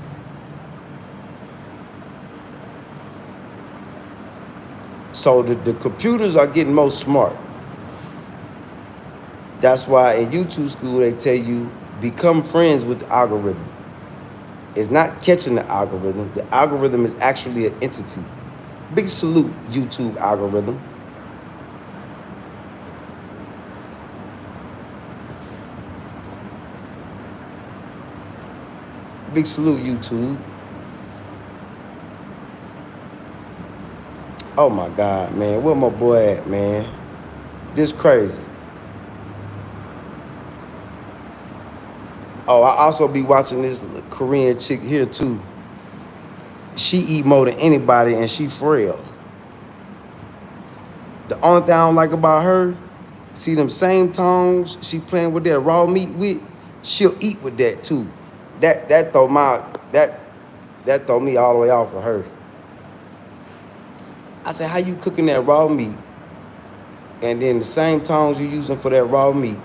So the computers are getting more smart. That's why in YouTube school, they tell you, become friends with the algorithm. It's not catching the algorithm. The algorithm is actually an entity. Big salute, YouTube algorithm. Big salute, YouTube. Oh my God, man. Where my boy at, man? This crazy. Oh, I also be watching this Korean chick here too. She eat more than anybody and she frail. The only thing I don't like about her, see them same tongs she playing with that raw meat with, she'll eat with that too. That throw me all the way off of her. I said, how you cooking that raw meat? And then the same tongs you using for that raw meat,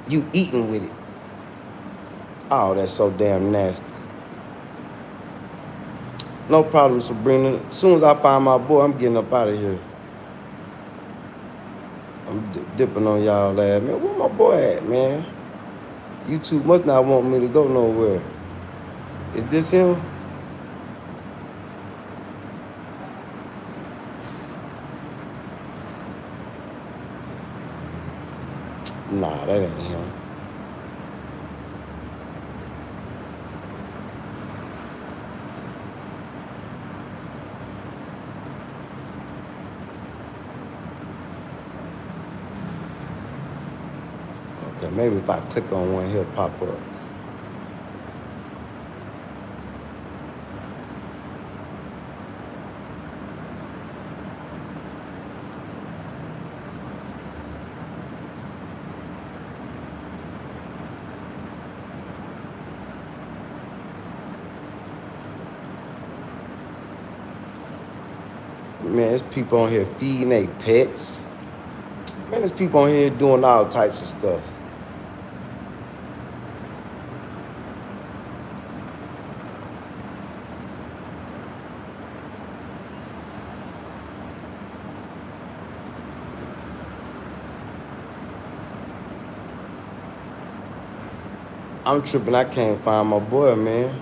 you eating with it. Oh, that's so damn nasty. No problem, Sabrina. As soon as I find my boy, I'm getting up out of here. I'm dipping on y'all ass, man. Where my boy at, man? YouTube must not want me to go nowhere. Is this him? Nah, that ain't him. Okay, maybe if I click on one, he'll pop up. Man, there's people on here feeding their pets. Man, there's people on here doing all types of stuff. I'm tripping, I can't find my boy, man.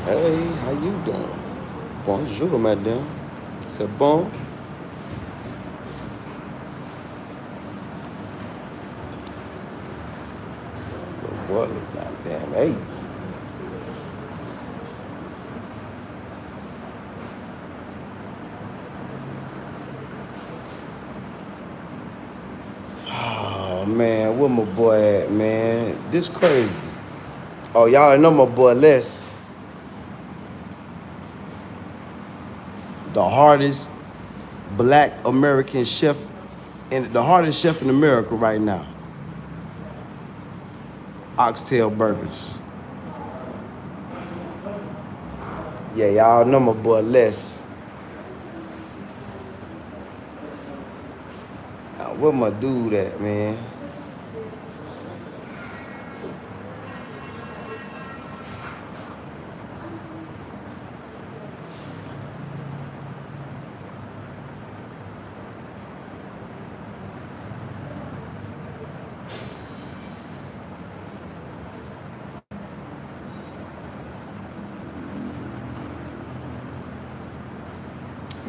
Hey, how you doing? Bonjour, madame. C'est bon? What the goddamn, hey. Oh, man, where my boy at, man? This crazy. Oh, y'all know my boy Les. The hardest black American chef, and the hardest chef in America right now. Oxtail burgers. Yeah, y'all know my boy Les. Where my dude at, man?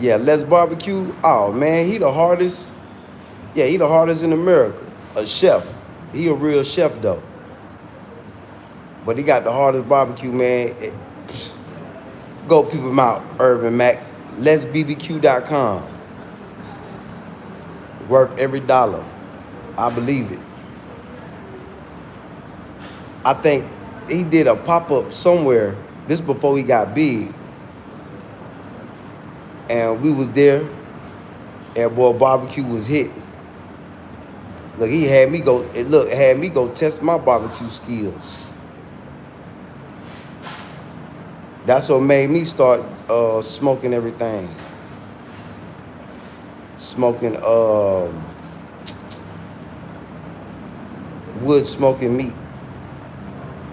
Yeah, Let's Barbecue. Oh man, he the hardest. Yeah, he the hardest in America. A chef. He a real chef though. But he got the hardest barbecue, man. Go peep him out, Irvin Mack. Let'sBBQ.com. Worth every dollar. I believe it. I think he did a pop-up somewhere. This before he got big. And we was there. And boy, barbecue was hitting. Look, he had me go. Had me go test my barbecue skills. That's what made me start smoking everything. Smoking wood smoking meat.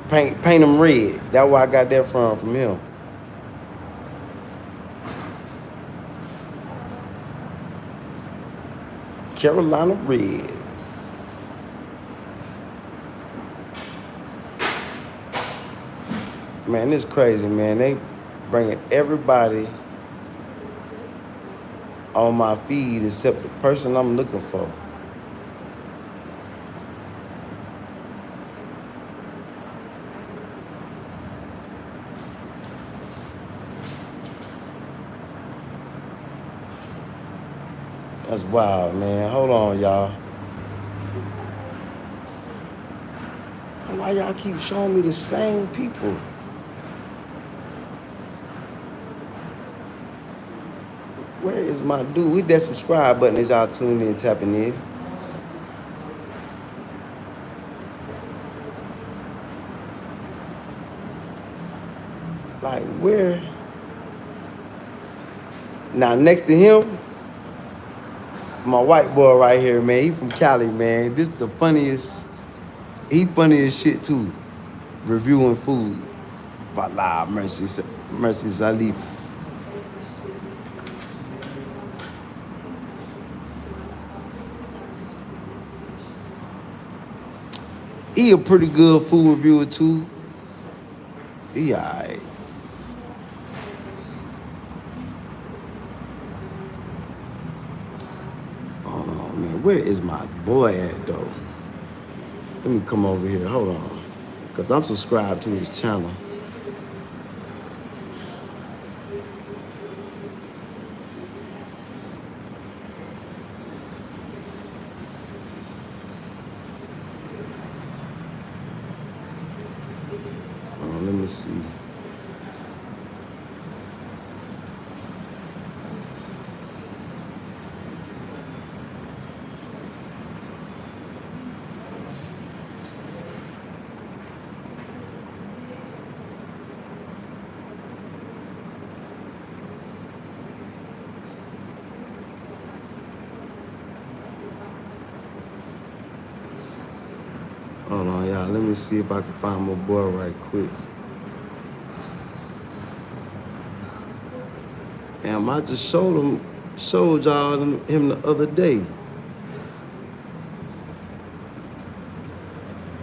Paint them red. That's where I got that from him. Carolina Red. Man, it's crazy, man. They bringing everybody on my feed except the person I'm looking for. That's wild, man. Hold on, y'all. Why y'all keep showing me the same people? Where is my dude? With that subscribe button as y'all tuning in, tapping in. Like, where? Now, next to him, my white boy right here, man. He from Cali, man. This the funniest. He funny as shit, too. Reviewing food. Wallah, mercy Salif. He a pretty good food reviewer, too. He alright. Hold on, man. Where is my boy at, though? Let me come over here. Hold on. Because I'm subscribed to his channel. Let me see. Hold on, y'all. Let me see if I can find my boy right quick. Damn, I just showed y'all him the other day.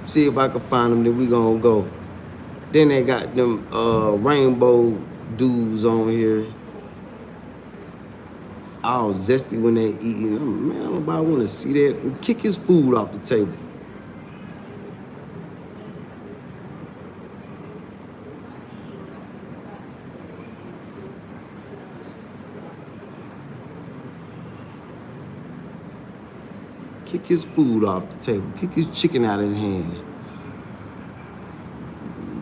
See if I can find him, then we gonna go. Then they got them rainbow dudes on here. All zesty when they eating. Man, nobody wanna see that. And kick his food off the table. Kick his food off the table. Kick his chicken out of his hand.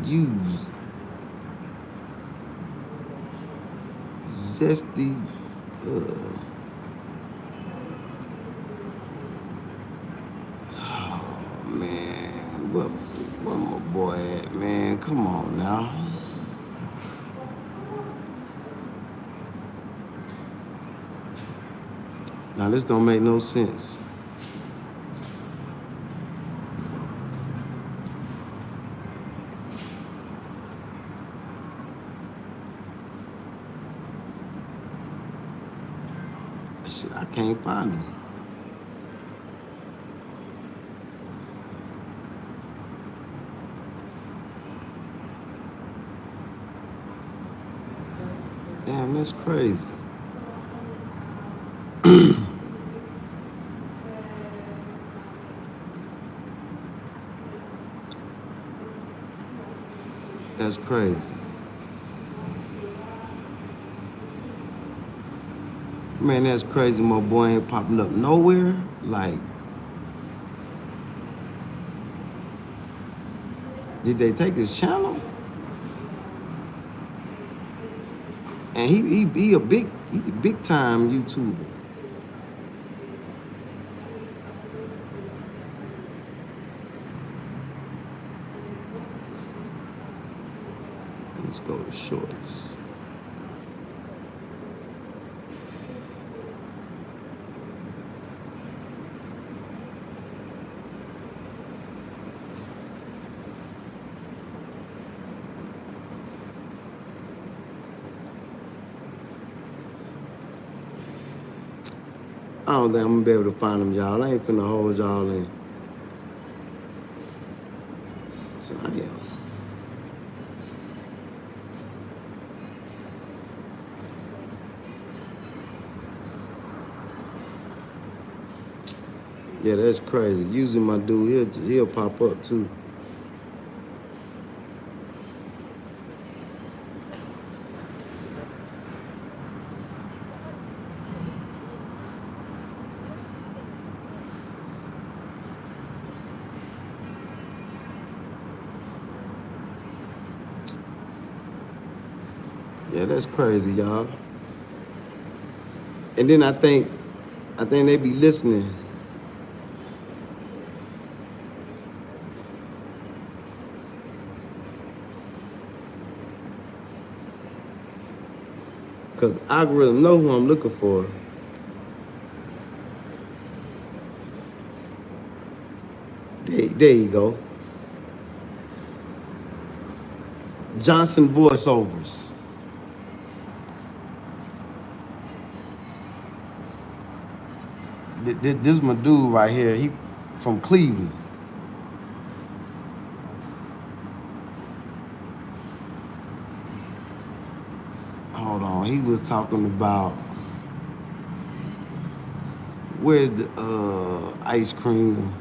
You zesty. Oh man, where my boy at, man? Come on now. Now this don't make no sense. Shit, I can't find him. Damn, that's crazy. That's crazy. Man, that's crazy. My boy ain't popping up nowhere. Like, did they take his channel? And he a big time YouTuber. Let's go to shorts. I don't think I'm gonna be able to find them, y'all. I ain't finna hold y'all in. So I am. Yeah, that's crazy. Usually my dude, he'll pop up too. Yeah, that's crazy, y'all. And then I think they be listening. Cause the algorithm know who I'm looking for. There you go. Johnson voiceovers. This my dude right here. He from Cleveland. Hold on. He was talking about where's the ice cream.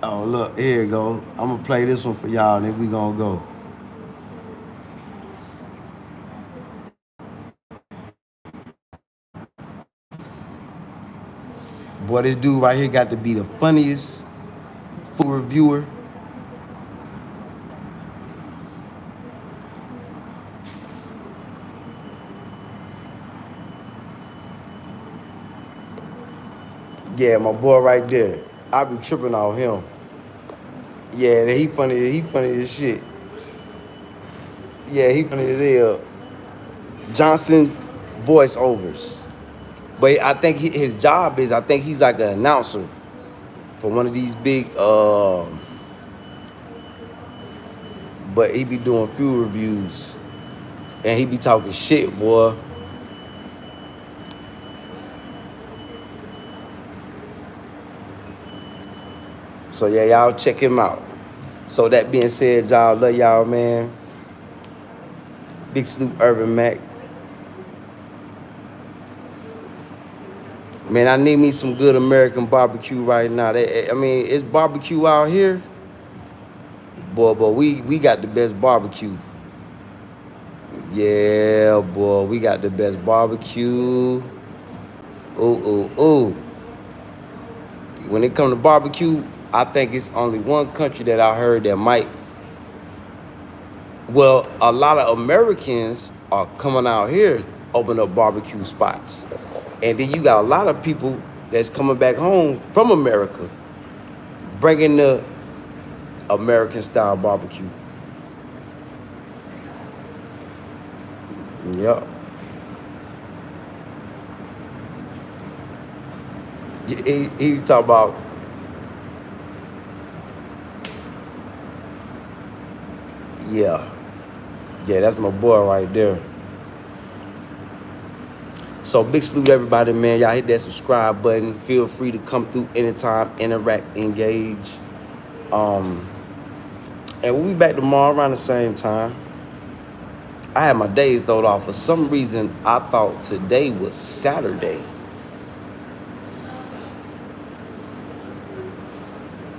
Oh, look, here you go. I'm gonna play this one for y'all, and then we gonna go. Boy, this dude right here got to be the funniest food reviewer. Yeah, my boy right there. I be tripping off him. Yeah, he funny. He funny as shit. Yeah, he funny as hell. Johnson voiceovers. But I think his job is, I think he's like an announcer for one of these big, but he be doing food reviews. And he be talking shit, boy. So yeah, y'all check him out. So that being said, y'all, love y'all, man. Big Snoop Irvin Mac. Man, I need me some good American barbecue right now. I mean, it's barbecue out here. Boy, but we got the best barbecue. Yeah, boy, we got the best barbecue. Ooh. When it comes to barbecue, I think it's only one country that I heard that might. Well, a lot of Americans are coming out here, open up barbecue spots. And then you got a lot of people that's coming back home from America, bringing the American style barbecue. Yep. He talk about, yeah, that's my boy right there. So big salute to everybody, man. Y'all hit that subscribe button. Feel free to come through anytime, interact, engage. And we'll be back tomorrow around the same time. I had my days throwed off. For some reason, I thought today was Saturday.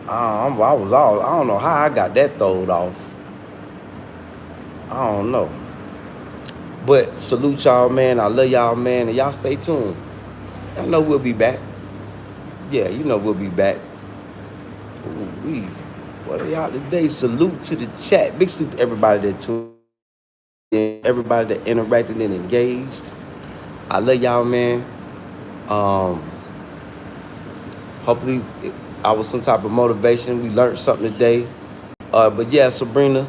I don't know how I got that throwed off. I don't know. But salute y'all, man. I love y'all, man. And y'all stay tuned. Y'all know we'll be back. Yeah, you know we'll be back. Ooh-wee. What are y'all today? Salute to the chat. Big salute to everybody that tuned in, everybody that interacted and engaged. I love y'all, man. Hopefully I was some type of motivation. We learned something today. But yeah, Sabrina,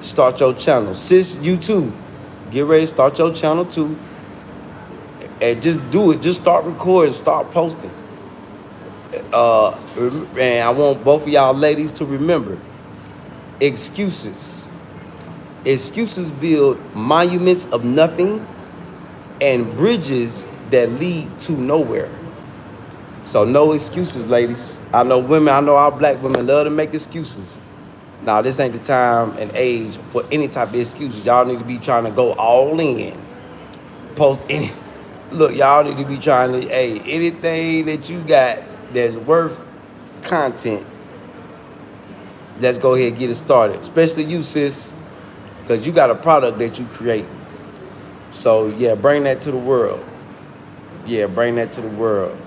start your channel. Sis, you too. Get ready to start your channel too. And just do it. Just start recording. Start posting. And I want both of y'all ladies to remember, excuses. Excuses build monuments of nothing and bridges that lead to nowhere. So no excuses, ladies. I know women, I know our black women love to make excuses. Now, this ain't the time and age for any type of excuses. Y'all need to be trying to go all in. Post any. Look, y'all need to be trying to, hey, anything that you got that's worth content, let's go ahead and get it started. Especially you, sis, because you got a product that you create. So, yeah, bring that to the world. Yeah, bring that to the world.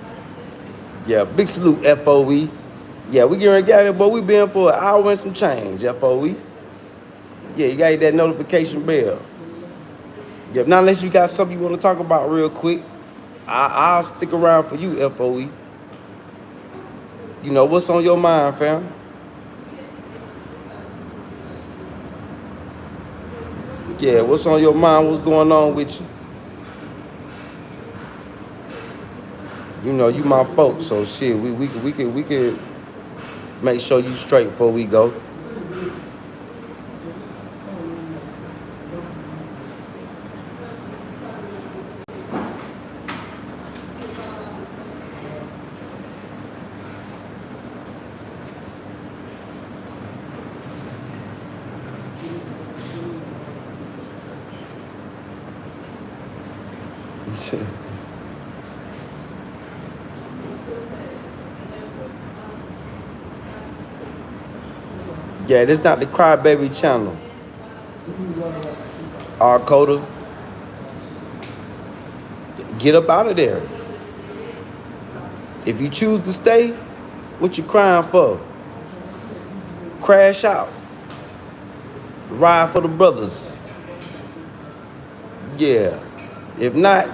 Yeah, big salute, FOE. Yeah, we getting ready to get it, but we been for an hour and some change, FOE. Yeah, you got to hit that notification bell. Yeah, now unless you got something you want to talk about real quick, I'll stick around for you, FOE. You know, what's on your mind, fam? Yeah, what's on your mind? What's going on with you? You know, you my folks, so shit, we could make sure you straight before we go. Yeah, this not the Crybaby channel. Coda, get up out of there. If you choose to stay, what you crying for? Crash out. Ride for the brothers. Yeah. If not,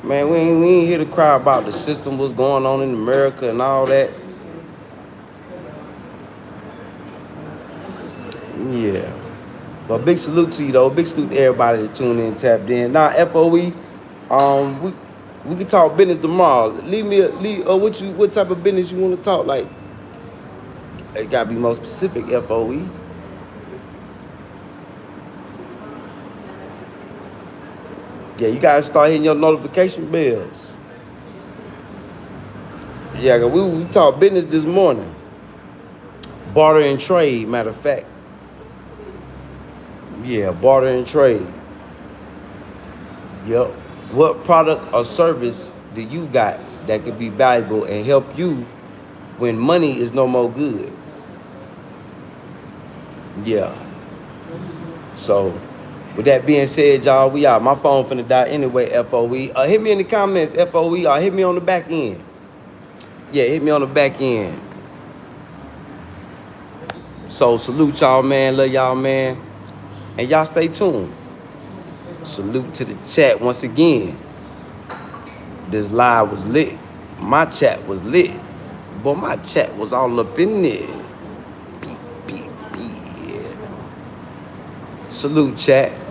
man, we ain't here to cry about the system, what's going on in America and all that. Yeah. But big salute to you though. Big salute to everybody that tuned in, tapped in. Now, FOE, we can talk business tomorrow. What type of business you want to talk? Like, it gotta be more specific, FOE. Yeah, you gotta start hitting your notification bells. Yeah, cause we talked business this morning. Barter and trade, matter of fact. Yeah, barter and trade. Yep. What product or service do you got that could be valuable and help you when money is no more good? Yeah. So, with that being said, y'all, we out. My phone finna die anyway, FOE. Hit me in the comments, FOE, or hit me on the back end. Yeah, hit me on the back end. So, salute y'all, man. Love y'all, man. And y'all stay tuned. Salute to the chat once again. This live was lit. My chat was lit. Boy, my chat was all up in there. Beep, beep, beep. Salute, chat.